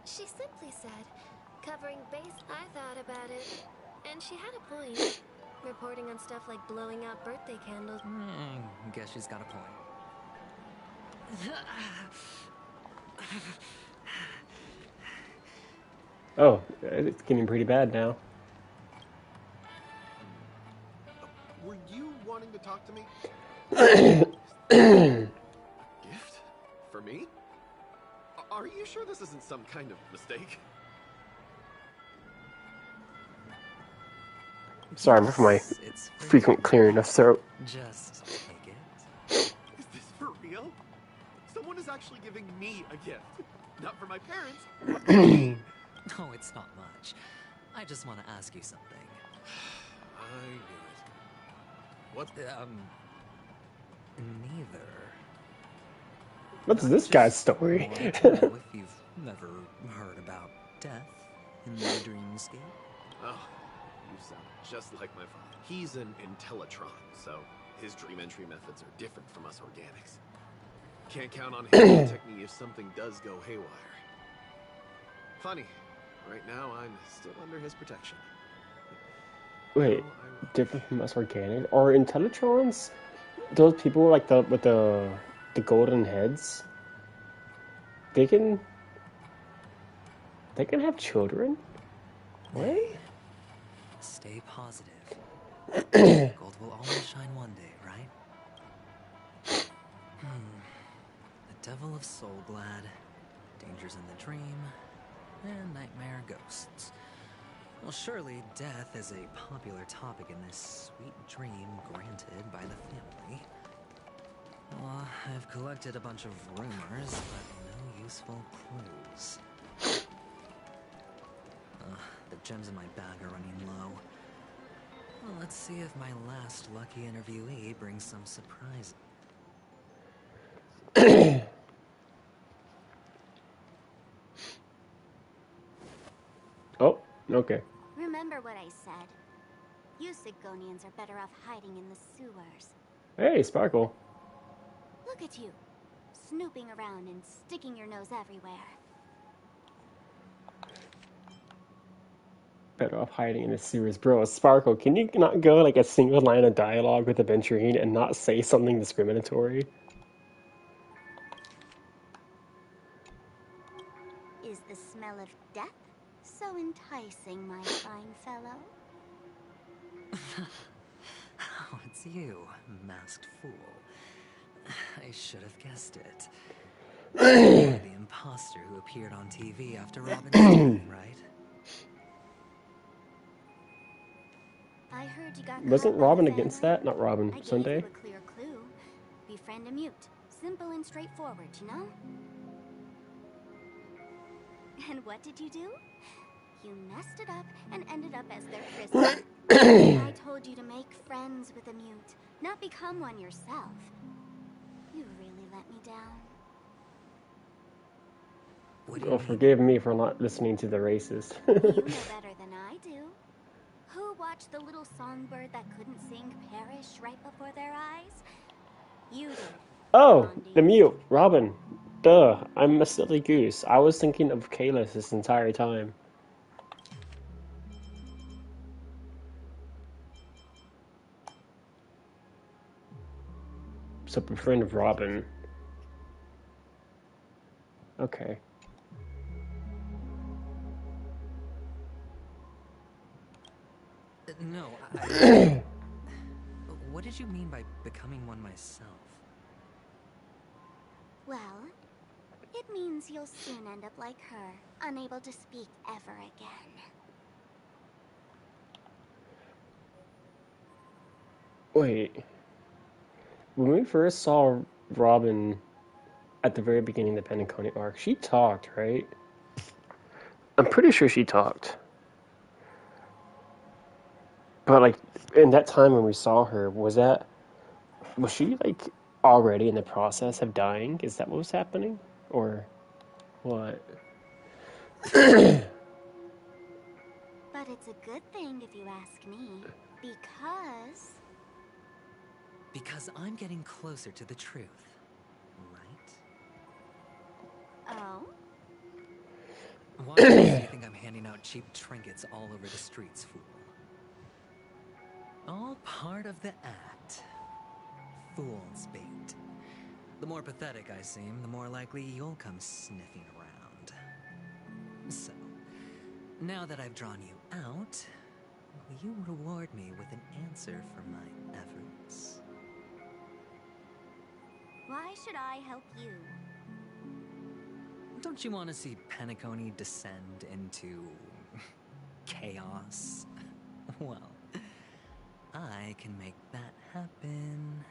she simply said, covering base. I thought about it, and she had a point. Reporting on stuff like blowing out birthday candles. Guess she's got a point. Oh, it's getting pretty bad now. Were you wanting to talk to me? Gift? For me? Are you sure this isn't some kind of mistake? Sorry for my frequent clearing of throat. Just take it. Is this for real? Someone is actually giving me a gift. Not for my parents, but for me. No, it's not much. I just want to ask you something. I knew it. What? Neither. What's this guy's story? If you've never heard about death in the dreamscape. Oh, you sound just like my father. He's an Intellitron, so his dream entry methods are different from us organics. Can't count on him to protect me if something does go haywire. Funny, right now I'm still under his protection. Wait, different from us organic? Are Intellitrons those people like with the golden heads? They can have children? What? Stay positive. Gold will always shine one day, right? The devil of Soul Glad, dangers in the dream, and nightmare ghosts. Well, surely death is a popular topic in this sweet dream granted by the family. Well, I've collected a bunch of rumors, but no useful clues. The gems in my bag are running low. Well, Let's see if my last lucky interviewee brings some surprise. Oh, okay. Remember what I said. You Sigonians are better off hiding in the sewers. Hey, Sparkle. Look at you, snooping around and sticking your nose everywhere. Better off hiding in the sewers. Bro, Sparkle, can you not go like a single line of dialogue with Aventurine and not say something discriminatory? Is the smell of death so enticing, my fine fellow? Oh, it's you, masked fool. I should have guessed it. You're the imposter who appeared on TV after Robin's death, right? I heard you got Wasn't caught by Robin the against family. that? Not Robin. I gave Sunday? you a clear clue. Befriend a mute. Simple and straightforward, you know? And what did you do? You messed it up and ended up as their prisoner. I told you to make friends with a mute, not become one yourself. You really let me down. Oh, forgive me for not listening to the racist. You know better than I do. Who watched the little songbird that couldn't sing perish right before their eyes? You did. Oh, the mute. Robin. Duh, I'm a silly goose. I was thinking of Kalis this entire time. So, a friend of Robin. Okay. No, what did you mean by becoming one myself? Well, it means you'll soon end up like her, unable to speak ever again. Wait. When we first saw Robin at the very beginning of the Penacony arc, she talked, right? I'm pretty sure she talked. But, like, in that time when we saw her, was she, like, already in the process of dying? Is that what was happening? Or what? But it's a good thing if you ask me, Because I'm getting closer to the truth, right? Oh? Why do you think I'm handing out cheap trinkets all over the streets, fool? All part of the act. Fool's bait. The more pathetic I seem, the more likely you'll come sniffing around. So, now that I've drawn you out, will you reward me with an answer for my efforts? Why should I help you? Don't you want to see Penacony descend into chaos? Well, I can make that happen.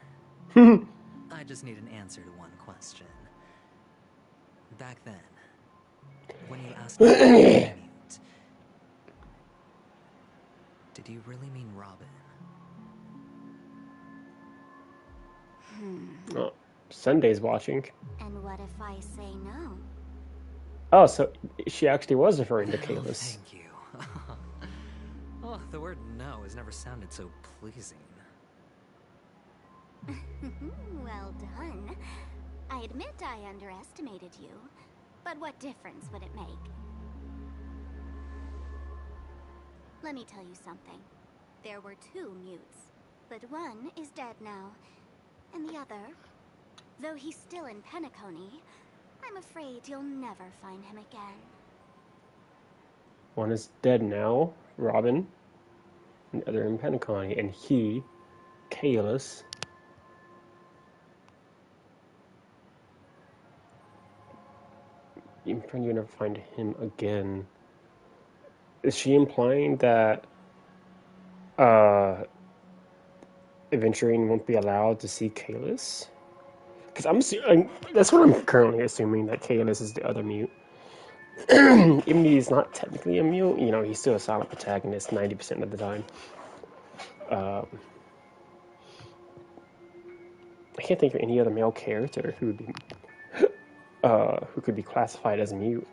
I just need an answer to one question. Back then, when you asked me to be mute, did you really mean Robin? Oh, Sunday's watching. And what if I say no? Oh, so she actually was referring to Kalis. Thank you. Oh, the word no has never sounded so pleasing. Well done. I admit I underestimated you, but what difference would it make? Let me tell you something. There were 2 mutes, but one is dead now, and the other, though he's still in Penacony, I'm afraid you'll never find him again. One is dead now, Robin, and the other in Penacony, and he, Kalis, you never find him again. Is she implying that Aventurine won't be allowed to see Kalis? Because that's what I'm currently assuming, that Kalis is the other mute. Even though he's not technically a mute, you know, he's still a silent protagonist 90% of the time. I can't think of any other male character who could be classified as mute,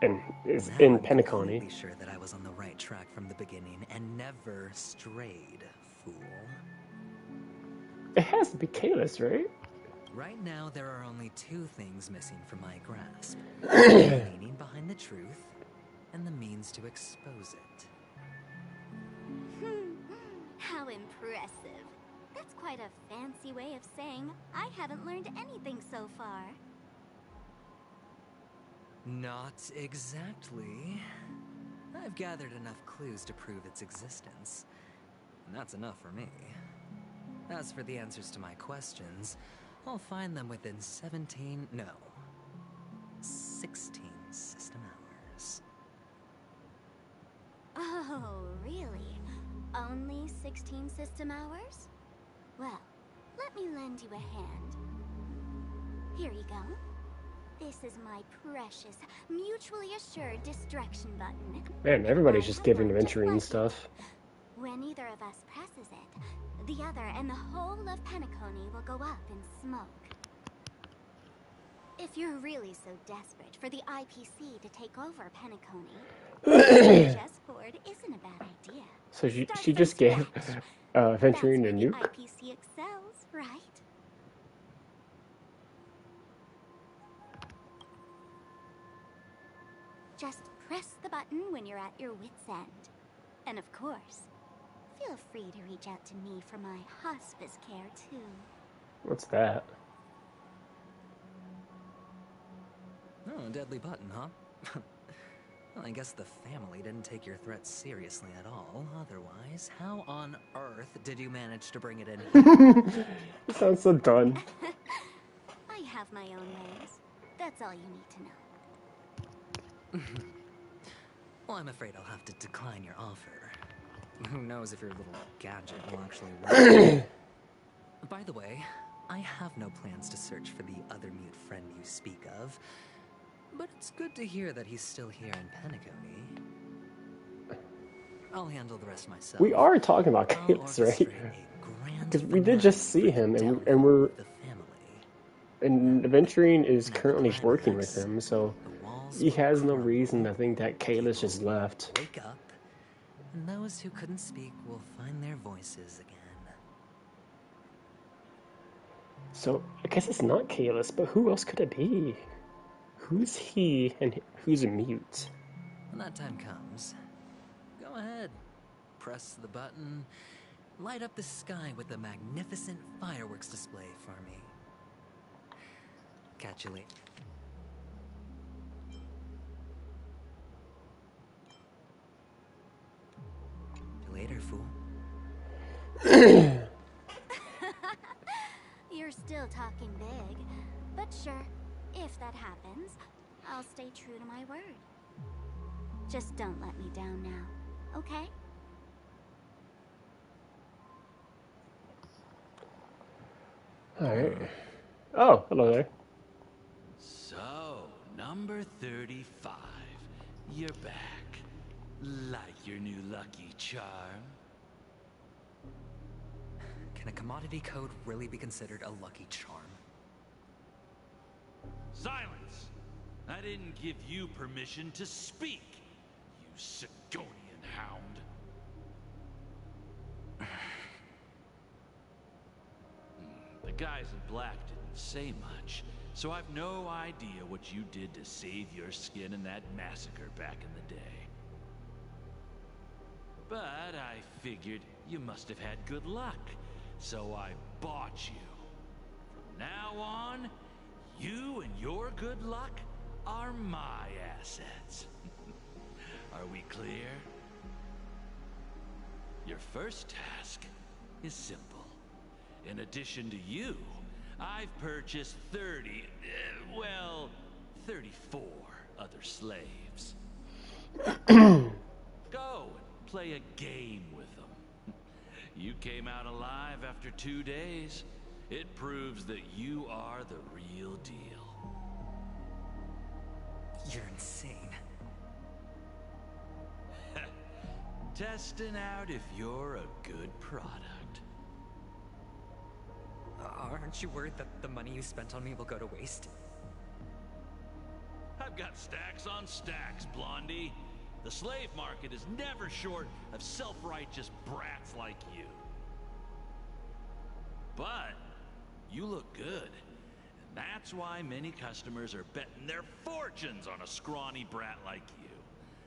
and is Now in I'm Penacony. completely sure that I was on the right track from the beginning and never strayed, fool. It has to be Kalis, right? Right now, there are only two things missing from my grasp. The meaning behind the truth, and the means to expose it. How impressive. That's quite a fancy way of saying I haven't learned anything so far. Not exactly. I've gathered enough clues to prove its existence, and that's enough for me. As for the answers to my questions, I'll find them within 16 system hours. Oh, really? Only 16 system hours? Well, let me lend you a hand. Here you go. This is my precious, mutually assured distraction button. Man, everybody's just giving Venturine stuff. When either of us presses it, the other and the whole of Penacony will go up in smoke. If you're really so desperate for the IPC to take over Penacony, a chessboard isn't a bad idea. So she just gave Venturine a nuke? The IPC excels, right? Just press the button when you're at your wit's end. And of course, feel free to reach out to me for my hospice care, too. What's that? Oh, a deadly button, huh? Well, I guess the family didn't take your threat seriously at all. Otherwise, how on earth did you manage to bring it in here? It sounds so done. I have my own ways. That's all you need to know. Well, I'm afraid I'll have to decline your offer. Who knows if your little gadget will actually work. By the way, I have no plans to search for the other mute friend you speak of, but it's good to hear that he's still here in Penacony. I'll handle the rest myself. We are talking about Kalis, right? Because we did just see him, and we're... And Venturine is currently working with him, so he has no reason to think that Kalis just left. Wake up, and those who couldn't speak will find their voices again. So, I guess it's not Kalis, but who else could it be? Who's he, and who's a mute? When that time comes, go ahead. Press the button. Light up the sky with a magnificent fireworks display for me. Catch you later. Later, fool. You're still talking big. But sure, if that happens, I'll stay true to my word. Just don't let me down now, okay? Alright. Oh, hello there. So, number 35. You're back. Like your new lucky charm? Can a commodity code really be considered a lucky charm? Silence! I didn't give you permission to speak, you Sigonian hound. The guys in black didn't say much, so I've no idea what you did to save your skin in that massacre back in the day. But I figured you must have had good luck, so I bought you. From now on, you and your good luck are my assets. Are we clear? Your first task is simple. In addition to you, I've purchased 34 other slaves. Go and play a game with them. You came out alive after 2 days. It proves that you are the real deal. You're insane. Testing out if you're a good product. Aren't you worried that the money you spent on me will go to waste? I've got stacks on stacks, Blondie. The slave market is never short of self-righteous brats like you. But you look good. And that's why many customers are betting their fortunes on a scrawny brat like you.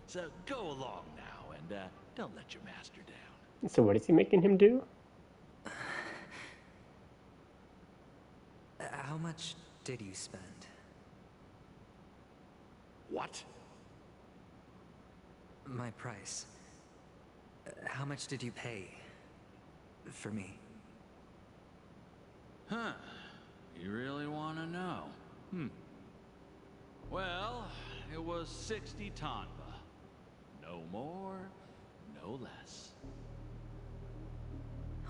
So go along now and don't let your master down. So what is he making him do? How much did you spend? What? My price. How much did you pay for me? Huh. You really want to know? Well, it was 60 tanba. No more, no less.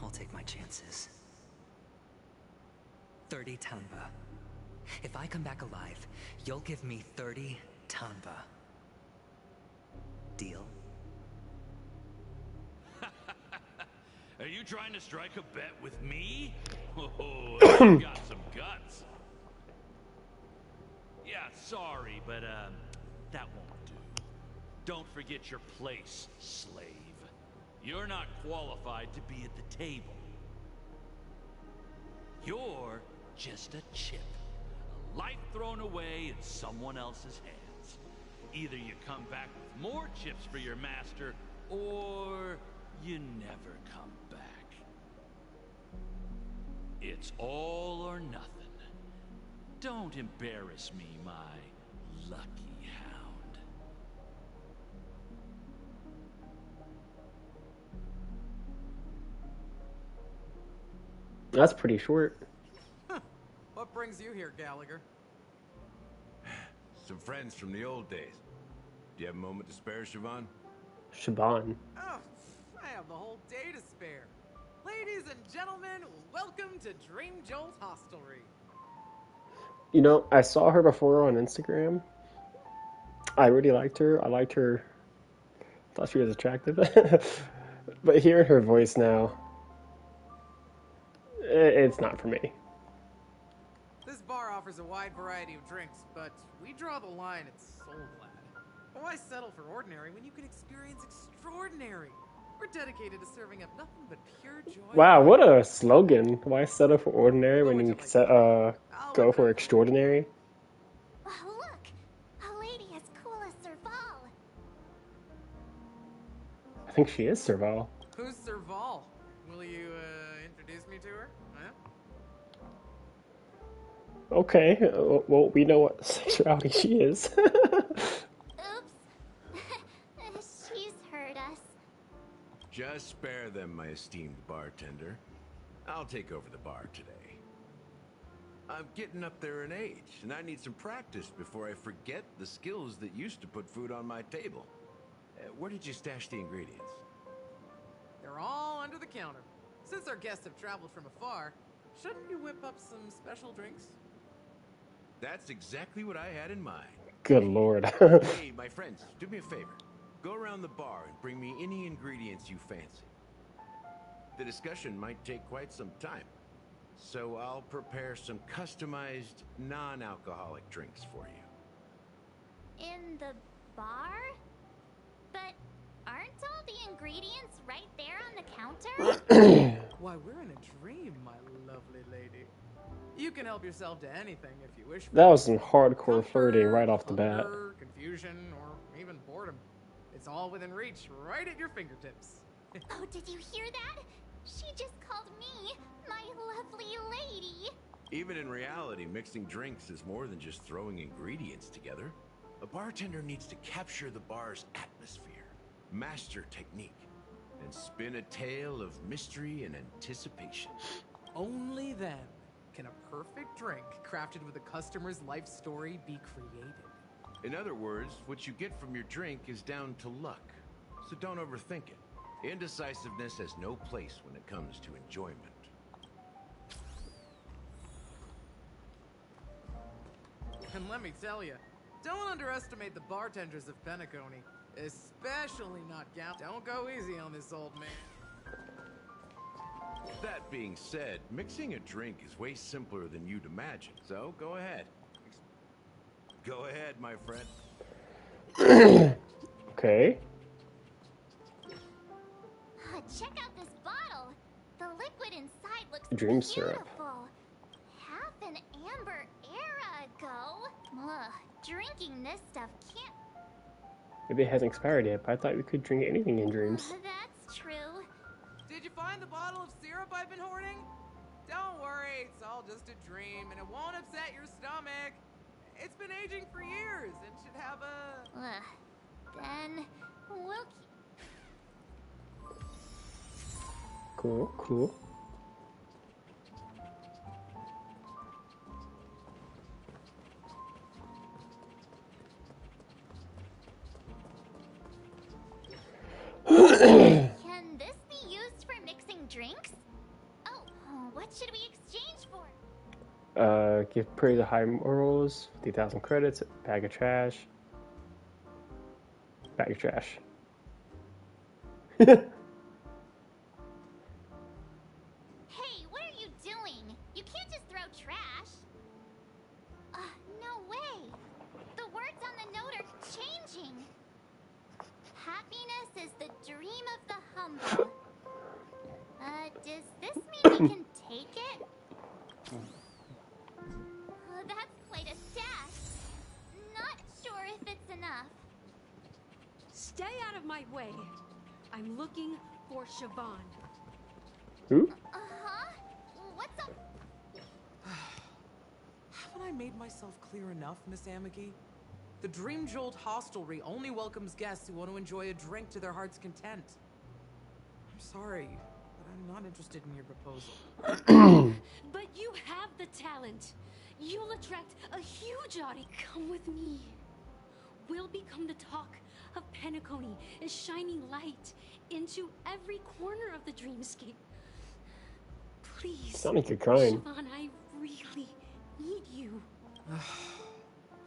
I'll take my chances. 30 tanba. If I come back alive, you'll give me 30 tanba. Deal? Are you trying to strike a bet with me? Oh, you got some guts. Yeah, sorry, but that won't do. Don't forget your place, slave. You're not qualified to be at the table. You're just a chip. A life thrown away in someone else's hands. Either you come back with more chips for your master, or you never come back. It's all or nothing. Don't embarrass me, my lucky hound. That's pretty short. What brings you here, Gallagher? Some friends from the old days. Do you have a moment to spare, Siobhan? Siobhan. Oh, I have the whole day to spare. Ladies and gentlemen, welcome to Dream Jolt Hostelry. You know, I saw her before on Instagram. I really liked her. I liked her. Thought she was attractive. But hearing her voice now, it's not for me. This bar offers a wide variety of drinks, but we draw the line at soul-clad. Why settle for ordinary when you can experience extraordinary? We're dedicated to serving up nothing but pure joy. Wow, what a slogan. Why settle for ordinary when you can go for extraordinary? Oh, look! A lady as cool as Serval. I think she is Serval. Who's Serval? Will you, introduce me to her? Huh? Okay, well, we know what sexuality she is. Oops. She's heard us. Just spare them, my esteemed bartender. I'll take over the bar today. I'm getting up there in age, and I need some practice before I forget the skills that used to put food on my table. Where did you stash the ingredients? They're all under the counter. Since our guests have traveled from afar, shouldn't you whip up some special drinks? That's exactly what I had in mind. Good lord. Hey, my friends, do me a favor. Go around the bar and bring me any ingredients you fancy. The discussion might take quite some time, so I'll prepare some customized, non-alcoholic drinks for you. In the bar? But aren't all the ingredients right there on the counter? Why, we're in a dream, my lovely lady. You can help yourself to anything if you wish. That was some hardcore flirting right off the bat. Hunger, confusion, or even boredom. It's all within reach, right at your fingertips. Oh, did you hear that? She just called me my lovely lady. Even in reality, mixing drinks is more than just throwing ingredients together. A bartender needs to capture the bar's atmosphere, master technique, and spin a tale of mystery and anticipation. Only then can a perfect drink crafted with a customer's life story be created. In other words, what you get from your drink is down to luck, so don't overthink it. Indecisiveness has no place when it comes to enjoyment. And let me tell you, don't underestimate the bartenders of Penacony. Especially not Gal. Don't go easy on this old man. That being said, mixing a drink is way simpler than you'd imagine. So go ahead. Go ahead, my friend. Okay. Check out this bottle. The liquid inside looks Dream beautiful. syrup. Half an amber era ago. Ugh, drinking this stuff can't. Maybe it hasn't expired yet, but I thought we could drink anything in dreams. That's true. Did you find the bottle of syrup I've been hoarding? Don't worry, it's all just a dream, and it won't upset your stomach. It's been aging for years and should have a... Then we'll keep... Cool, cool. Can this be used for mixing drinks? Oh, what should we exchange for? Give praise to high morals, 50,000 credits, bag of trash. Bag of trash. Hey, what are you doing? You can't just throw trash. No way. The words on the note are changing. Happiness is the dream of the humble. Does this mean we can take it? That's quite a stash. Not sure if it's enough. Stay out of my way. I'm looking for Siobhan. Who? What's up? Haven't I made myself clear enough, Miss Amagi? The Dream Jolt Hostelry only welcomes guests who want to enjoy a drink to their heart's content. I'm sorry, but I'm not interested in your proposal. But you have the talent. You'll attract a huge audience. Come with me. We'll become the talk of Penacony, a shining light into every corner of the dreamscape. Please, Sound like you're crying. Siobhan, I really need you.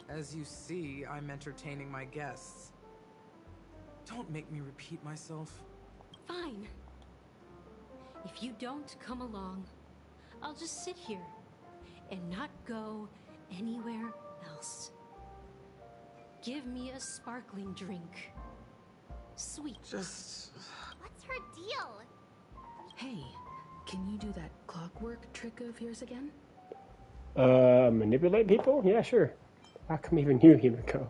As you see, I'm entertaining my guests. Don't make me repeat myself. Fine. If you don't come along, I'll just sit here and not go anywhere else. Give me a sparkling drink. Sweet. Just... What's her deal? Hey, can you do that clockwork trick of yours again? Manipulate people? Yeah, sure. How come even you, Himiko?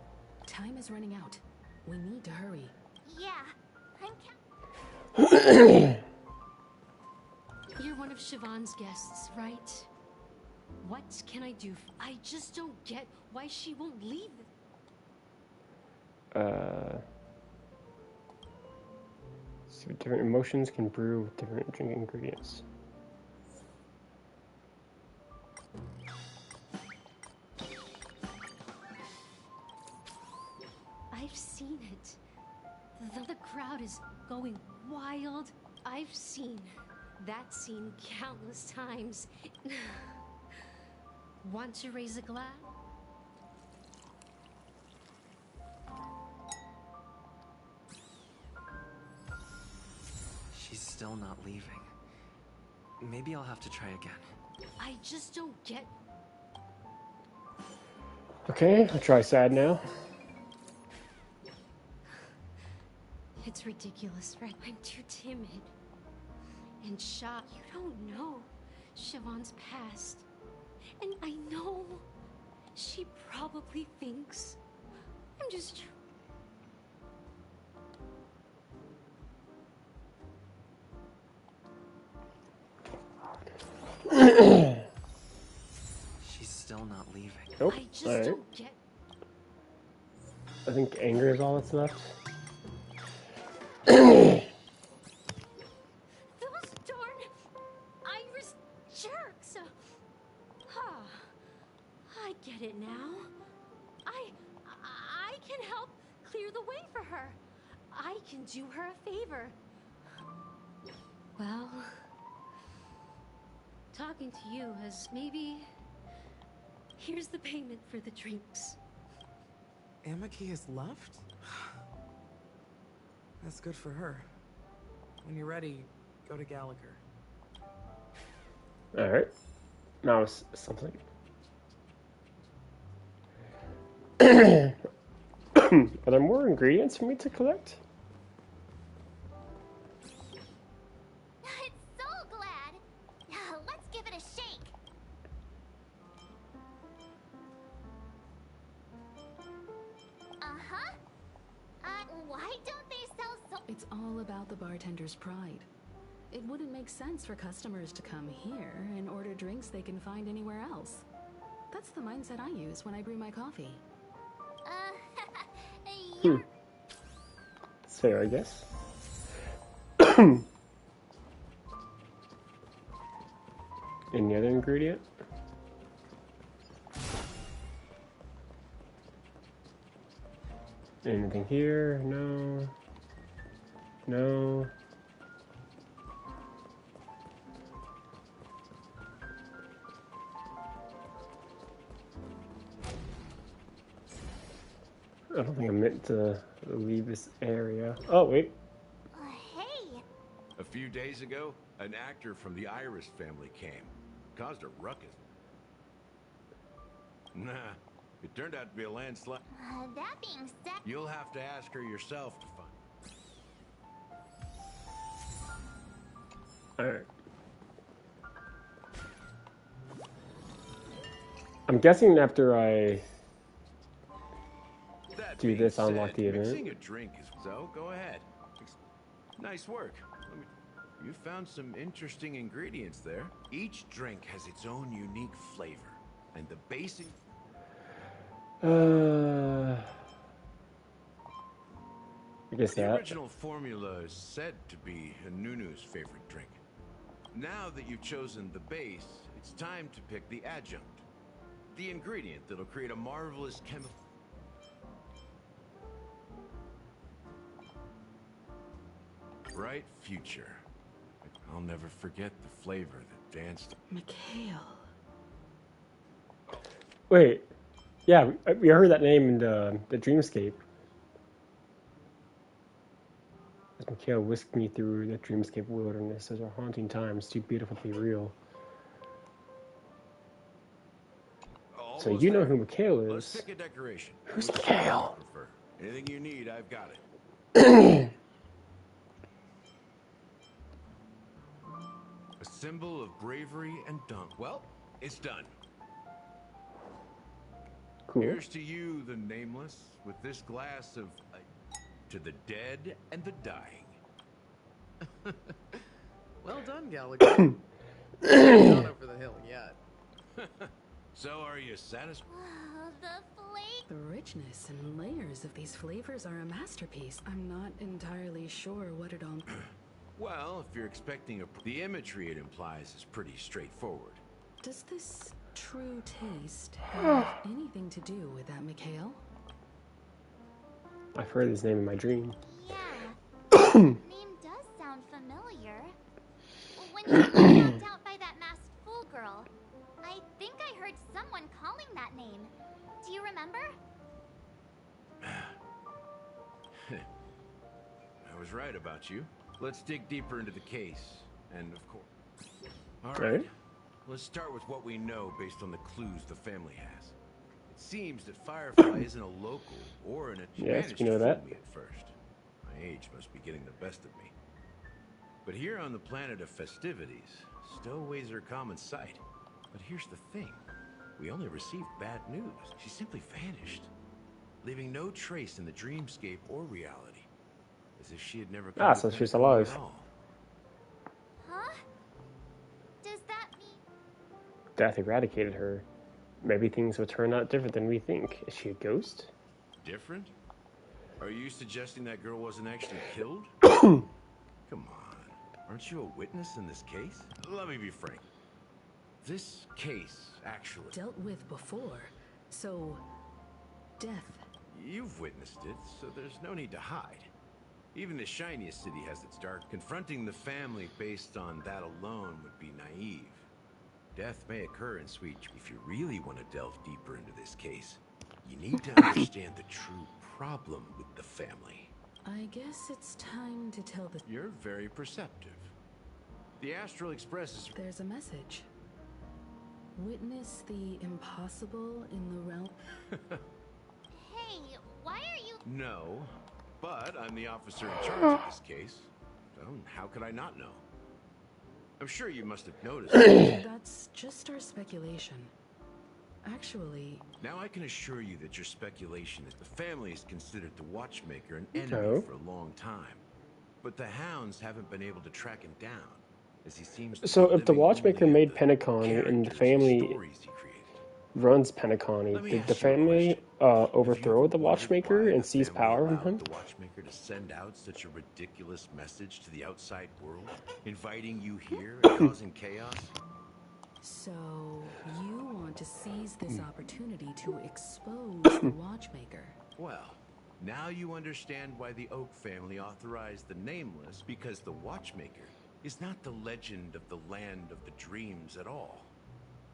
Time is running out. We need to hurry. Yeah, I'm You're one of Siobhan's guests, right? What can I do? I just don't get why she won't leave. So different emotions can brew with different drink ingredients. I've seen it. The crowd is going wild. I've seen that scene countless times. Want to raise a glass? She's still not leaving. Maybe I'll have to try again. I just don't get. Okay, I'll try sad now. It's ridiculous, right? I'm too timid and shy. You don't know Siobhan's past. And I know she probably thinks I'm just... She's still not leaving. Nope. I just All right. don't get... I think anger is all that's left. Those darn Irish jerks! I get it now. I can help clear the way for her. I can do her a favor. Well, talking to you has maybe... Here's the payment for the drinks. Amaki has left? That's good for her. When you're ready, go to Gallagher. Alright. Now it's something. Are there more ingredients for me to collect? It's so glad. Let's give it a shake. Why don't they sell so? It's all about the bartender's pride. It wouldn't make sense for customers to come here and order drinks they can find anywhere else. That's the mindset I use when I brew my coffee. It's fair, I guess. Any other ingredient? Anything here? No. No. I don't think I meant to leave this area. Oh, wait. Hey! A few days ago, an actor from the Iris family came. Caused a ruckus. Nah, it turned out to be a landslide. That being said... You'll have to ask her yourself to find... Alright. I'm guessing after I do this, I'll unlock the event. Mixing a drink is... So, go ahead. Nice work. You found some interesting ingredients there. Each drink has its own unique flavor. And the basic... I guess The original formula is said to be Nunu's favorite drink. Now that you've chosen the base, it's time to pick the adjunct. The ingredient that'll create a marvelous chemical... Bright future. I'll never forget the flavor that danced... Mikhail. Wait. Yeah, we heard that name in the Dreamscape. As Mikhail whisked me through the Dreamscape wilderness, those are haunting times, too beautiful to be real. So you know who Mikhail is. Let's pick a decoration. Who's Mikhail? Anything you need, I've got it. A symbol of bravery and dawn. Well, it's done. Cool. Here's to you, the nameless, with this glass of... to the dead and the dying. Well done, Gallagher. Not over the hill yet. So, are you satisfied? The richness and layers of these flavors are a masterpiece. I'm not entirely sure what it all... Well, if you're expecting a... The imagery it implies is pretty straightforward. Does this true taste have anything to do with that, Mikhail? I've heard his name in my dream. Yeah. Name does sound familiar. When you were knocked out by that masked fool girl, I think I heard someone calling that name. Do you remember? I was right about you. Let's dig deeper into the case. And of course... All Okay. right. Let's start with what we know based on the clues the family has. It seems that Firefly isn't a local or an... Yes, managed we know to fool that. me at first. My age must be getting the best of me. But here on the planet of festivities, stowaways are a common sight. But here's the thing. We only received bad news. She simply vanished, leaving no trace in the dreamscape or reality. As if she had never come to So she's Penacony alive. at all. Huh? Does that mean... Death eradicated her. Maybe things will turn out different than we think. Is she a ghost? Different? Are you suggesting that girl wasn't actually killed? Come on. Aren't you a witness in this case? Let me be frank. This case actually... Dealt with before. So, death. You've witnessed it, so there's no need to hide. Even the shiniest city has its dark. Confronting the family based on that alone would be naive. Death may occur in Sweet. If you really want to delve deeper into this case, you need to understand the true problem with the family. I guess it's time to tell the... You're very perceptive. The Astral Express is... There's a message. Witness the impossible in the realm... Hey, why are you... No, but I'm the officer in charge of this case. So how could I not know? I'm sure you must have noticed. That's just our speculation. Actually... Now I can assure you that your speculation is the family has considered the Watchmaker an enemy for a long time. But the hounds haven't been able to track him down, as he seems to So be if the living Watchmaker only made in the Penacony and the characters family stories he created. runs Penacony, Let me did the ask you a family overthrow the wondered Watchmaker why and the seize family power from allowed him? the Watchmaker to send out such a ridiculous message to the outside world, inviting you here and causing chaos? So, you want to seize this opportunity to expose the Watchmaker? Well, now you understand why the Oak family authorized the Nameless, because the Watchmaker is not the legend of the land of the dreams at all.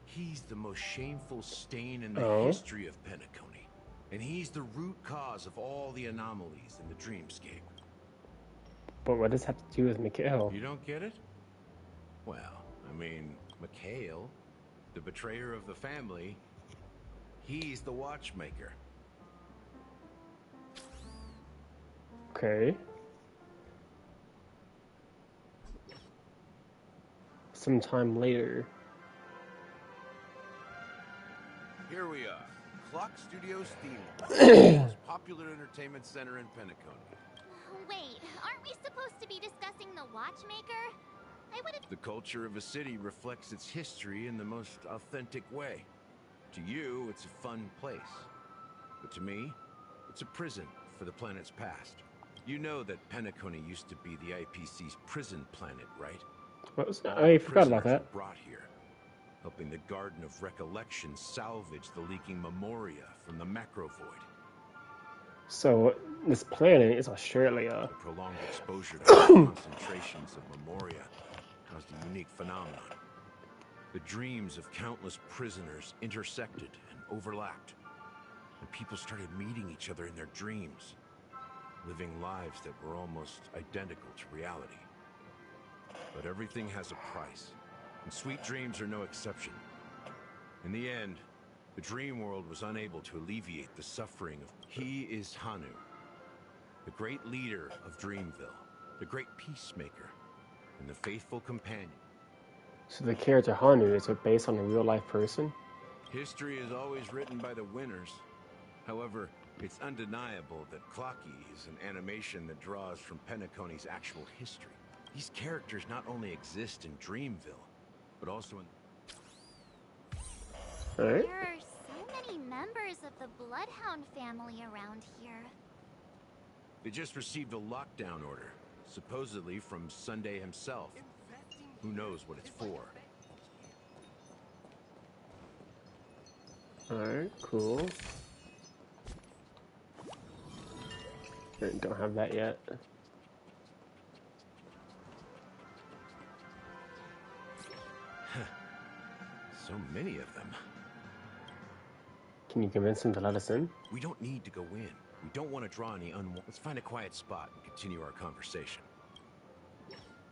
He's the most shameful stain in the history of Penacony, and he's the root cause of all the anomalies in the dreamscape. But what does that have to do with Mikhail? You don't get it? Well, I mean, Mikhail, the betrayer of the family, he's the Watchmaker. Okay. Sometime later. Here we are, Clock Studios theme park, the most popular entertainment center in Penacony. Wait, aren't we supposed to be discussing the Watchmaker? I would have... The culture of a city reflects its history in the most authentic way. To you, it's a fun place. But to me, it's a prison for the planet's past. You know that Penacony used to be the IPC's prison planet, right? I forgot about that. Were brought here, helping the Garden of Recollection salvage the leaking memoria from the macrovoid. So this planet is Australia. The prolonged exposure to high concentrations of memoria caused a unique phenomenon. The dreams of countless prisoners intersected and overlapped, and people started meeting each other in their dreams, living lives that were almost identical to reality. But everything has a price, and sweet dreams are no exception. In the end, the dream world was unable to alleviate the suffering of... He is Hanu, the great leader of Dreamville, the great peacemaker, and the faithful companion. So the character Hanu is based on a real-life person? History is always written by the winners. However, it's undeniable that Clocky is an animation that draws from Penacony's actual history. These characters not only exist in Dreamville, but also in... Alright. There are so many members of the Bloodhound family around here. They just received a lockdown order, supposedly from Sunday himself. Who knows what it's for? Alright, cool. Don't have that yet. So many of them. Can you convince him to let us in? We don't need to go in. We don't want to draw any Let's find a quiet spot and continue our conversation.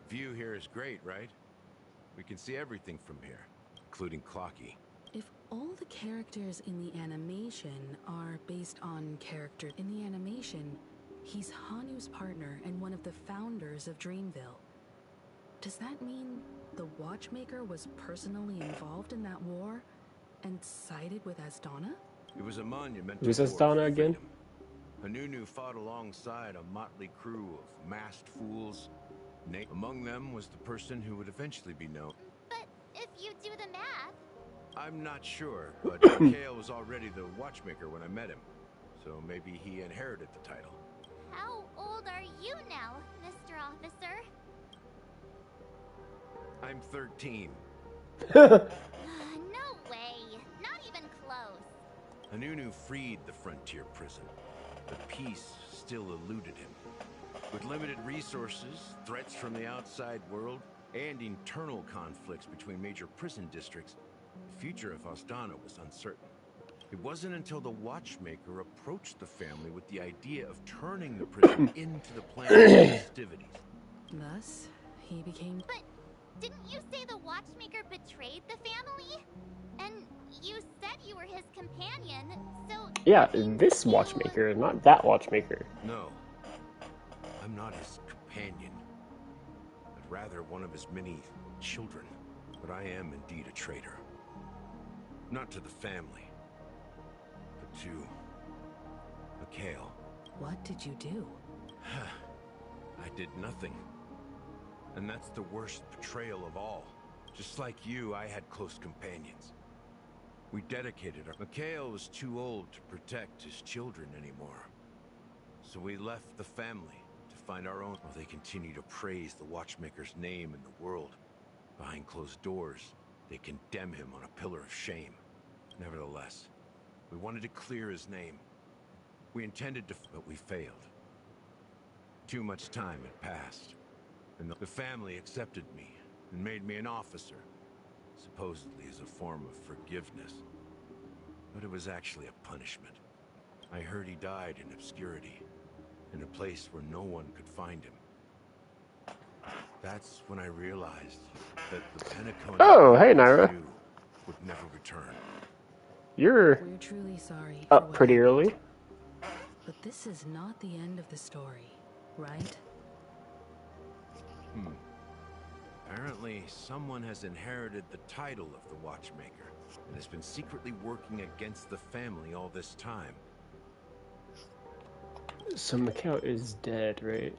View here is great, right? We can see everything from here, including Clocky. If all the characters in the animation are based on character in the animation, he's Hanu's partner and one of the founders of Dreamville. Does that mean the Watchmaker was personally involved in that war and sided with Asdana? It was a monumental Who's war Asdana for again? freedom. Hanunu fought alongside a motley crew of masked fools. Among them was the person who would eventually be known. But if you do the math... I'm not sure, but Mikhail was already the Watchmaker when I met him. So maybe he inherited the title. How old are you now, Mr. Officer? I'm 13. No way. Not even close. Hanunu freed the frontier prison, but peace still eluded him. With limited resources, threats from the outside world, and internal conflicts between major prison districts, the future of Asdana was uncertain. It wasn't until the watchmaker approached the family with the idea of turning the prison into the planet's festivities. Thus, he became... But didn't you say the watchmaker betrayed the family? And you said you were his companion, so... Yeah, this watchmaker, not that watchmaker. No, I'm not his companion, but rather one of his many children. But I am indeed a traitor. Not to the family, but to Mikhail. What did you do? I did nothing. And that's the worst betrayal of all. Just like you, I had close companions. We dedicated our... Mikhail was too old to protect his children anymore. So we left the family to find our own... While they continue to praise the watchmaker's name in the world, behind closed doors, they condemn him on a pillar of shame. Nevertheless, we wanted to clear his name. We intended to... But we failed. Too much time had passed. And the family accepted me and made me an officer, supposedly as a form of forgiveness. But it was actually a punishment. I heard he died in obscurity, in a place where no one could find him. That's when I realized that the Penacony Oh, hey, Naira. would never return. You're We're truly sorry up pretty early. But this is not the end of the story, right? Apparently, someone has inherited the title of the Watchmaker and has been secretly working against the family all this time. So Mikhail is dead, right?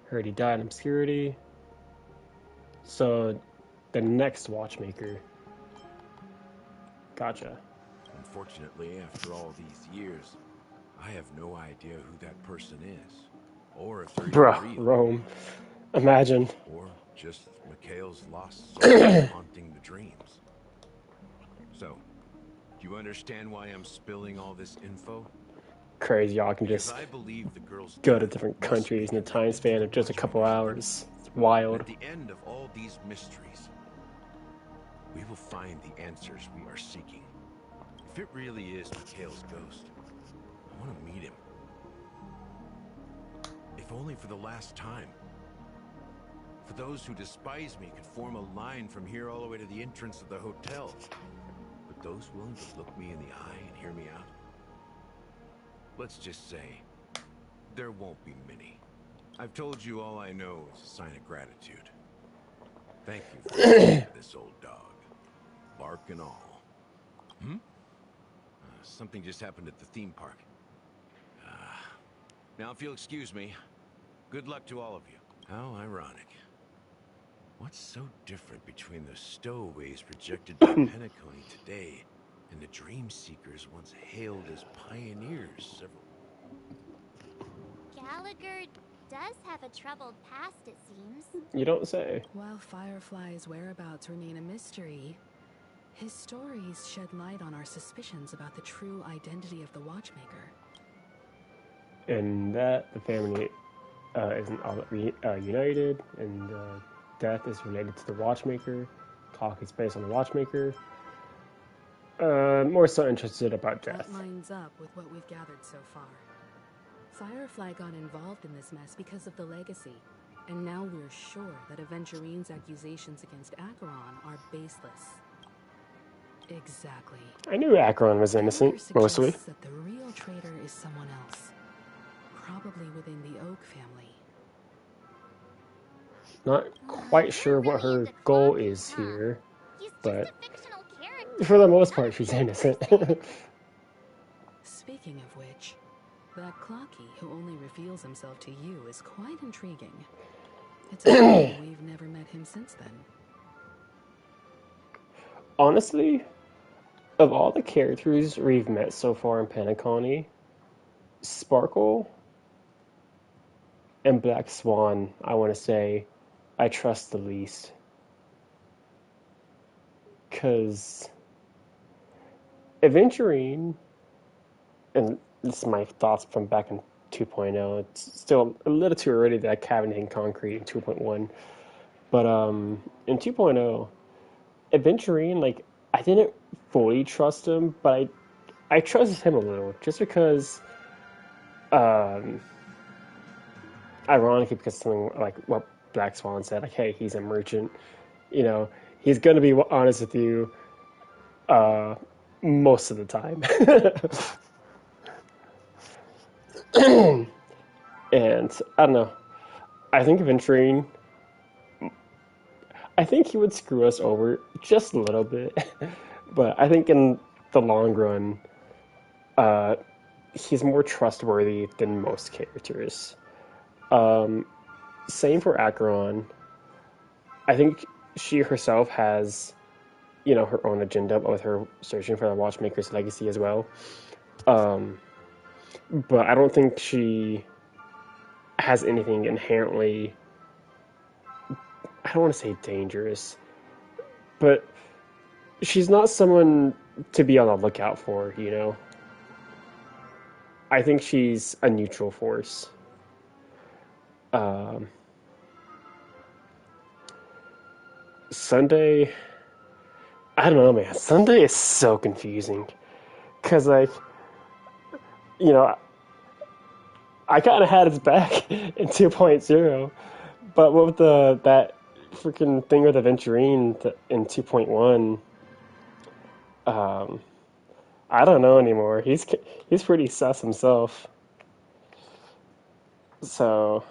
Heard he died in obscurity. So, the next watchmaker. Gotcha. Unfortunately, after all these years, I have no idea who that person is. Or if they're Bruh, even real. Rome. Imagine. Or just Mikhail's lost soul haunting the dreams. So, do you understand why I'm spilling all this info? Crazy, y'all can Because just I believe the girl's go to death different must countries be in a time span of just a couple hours. It's wild. At the end of all these mysteries, we will find the answers we are seeking. If it really is Mikhail's ghost, I want to meet him. If only for the last time. For those who despise me could form a line from here all the way to the entrance of the hotel. But those willing to look me in the eye and hear me out? Let's just say, there won't be many. I've told you all I know is a sign of gratitude. Thank you for this old dog. Bark and all. Something just happened at the theme park. Now if you'll excuse me, good luck to all of you. How ironic. What's so different between the stowaways projected by Penacony today and the dream seekers once hailed as pioneers several... Gallagher does have a troubled past, it seems. You don't say. While Firefly's whereabouts remain a mystery, his stories shed light on our suspicions about the true identity of the Watchmaker. And that the family isn't all united, and death is related to the Watchmaker. Talk is based on the Watchmaker. More so interested about death. That lines up with what we've gathered so far. Firefly got involved in this mess because of the legacy, and now we're sure that Aventurine's accusations against Acheron are baseless. Exactly. I knew Acheron was innocent, mostly. That the real traitor is someone else, probably within the Oak family. Not quite sure what her goal is here, but for the most part, she's innocent. Speaking of which, that Clocky who only reveals himself to you is quite intriguing. It's a shame we've never met him since then. Honestly, of all the characters we've met so far in Penacony, Sparkle and Black Swan, I want to say, I trust the least. Because Aventurine, and this is my thoughts from back in 2.0, it's still a little too early to have anything concrete in 2.1, but in 2.0, Aventurine, like, I didn't fully trust him, but I trusted him a little, just because, ironically, because something like what Black Swan said, like, hey, he's a merchant, you know, he's gonna be honest with you, most of the time. And I don't know. I think Venturine, I think he would screw us over just a little bit, but I think in the long run, he's more trustworthy than most characters. Same for Acheron. I think she herself has, her own agenda with her searching for the Watchmaker's legacy as well. But I don't think she has anything inherently, I don't want to say dangerous, but she's not someone to be on the lookout for, I think she's a neutral force. Sunday, I don't know, man. Sunday is so confusing. Because, like, I kind of had his back in 2.0, but with that freaking thing with the Venturine in 2.1, I don't know anymore. He's pretty sus himself. So,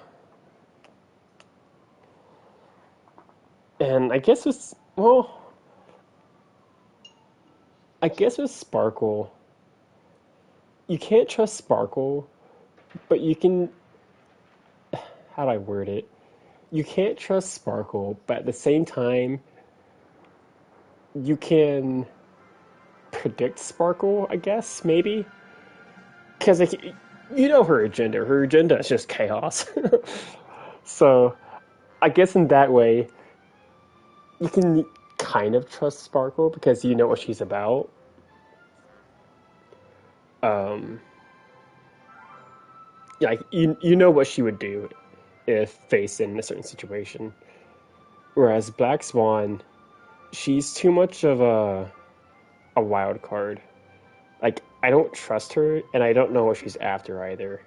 and I guess with Sparkle, you can't trust Sparkle, but you can. How do I word it? You can't trust Sparkle, but at the same time, you can predict Sparkle, I guess, maybe? Because, like, her agenda. Her agenda is just chaos. So, I guess in that way, you can kind of trust Sparkle because you know what she's about. Like, you know what she would do if faced in a certain situation. Whereas Black Swan, she's too much of a wild card. Like, I don't trust her, and I don't know what she's after either.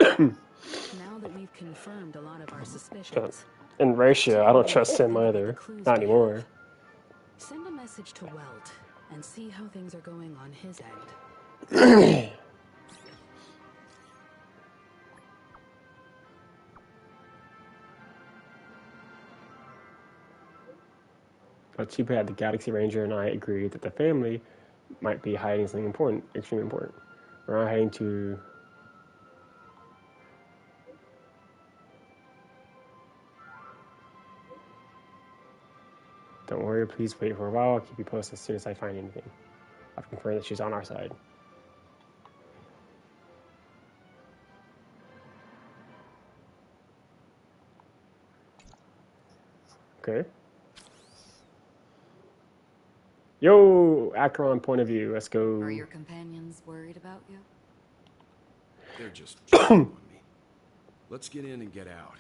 Now that we've confirmed a lot of our suspicions, And Ratio, I don't trust him either. Not anymore. Send a message to Welt and see how things are going on his end. But too bad the Galaxy Ranger and I agreed that the family might be hiding something important, extremely important. We're not hiding to... Don't worry, please wait for a while. I'll keep you posted as soon as I find anything. I've confirmed that she's on our side. Okay. Yo, Acheron point of view. Let's go. Are your companions worried about you? They're just checking on me. Let's get in and get out.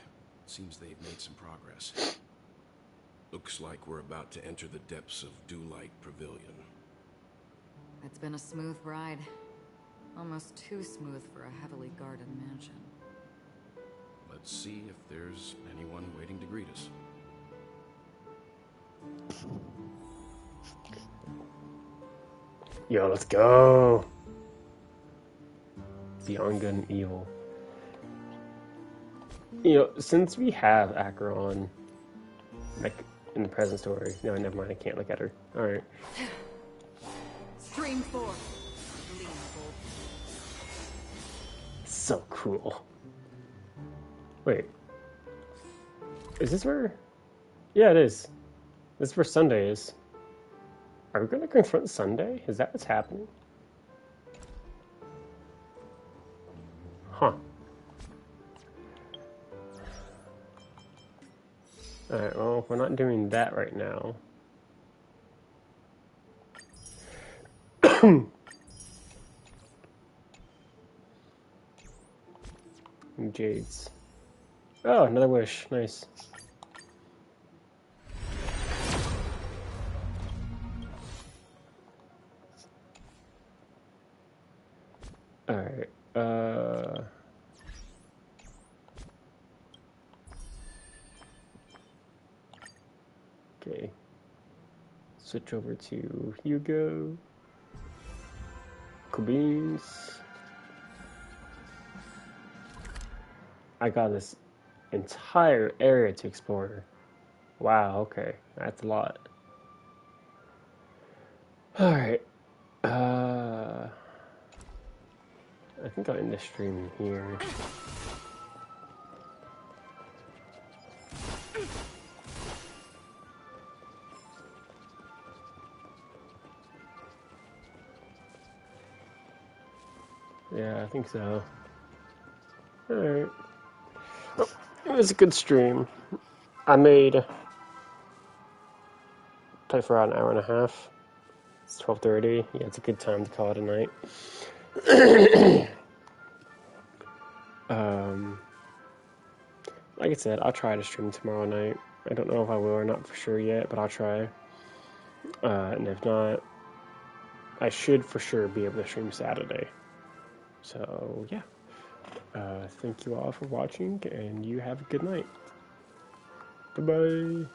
Seems they've made some progress. Looks like we're about to enter the depths of Dewlight Pavilion. It's been a smooth ride. Almost too smooth for a heavily guarded mansion. Let's see if there's anyone waiting to greet us. Yo, let's go. Beyond good and evil. Since we have Acheron, like, in the present story. No, never mind. I can't look at her. All right. Stream 4. So cool. Wait. Is this where... Yeah, it is. This is where Sunday is. Are we going to confront Sunday? Is that what's happening? Huh. Alright, well, if we're not doing that right now... Jades. Oh, another wish. Nice. Alright, okay. Switch over to Hugo. Cool beans. I got this entire area to explore. Wow, okay. That's a lot. Alright. I think I'll end the stream here. Yeah, I think so. Alright. Oh, it was a good stream. I made... Played for around an hour and a half. It's 12:30. Yeah, it's a good time to call it a night. Like I said, I'll try to stream tomorrow night. I don't know if I will or not for sure yet, but I'll try. And if not, I should for sure be able to stream Saturday. So, yeah. Thank you all for watching, and you have a good night. Bye-bye.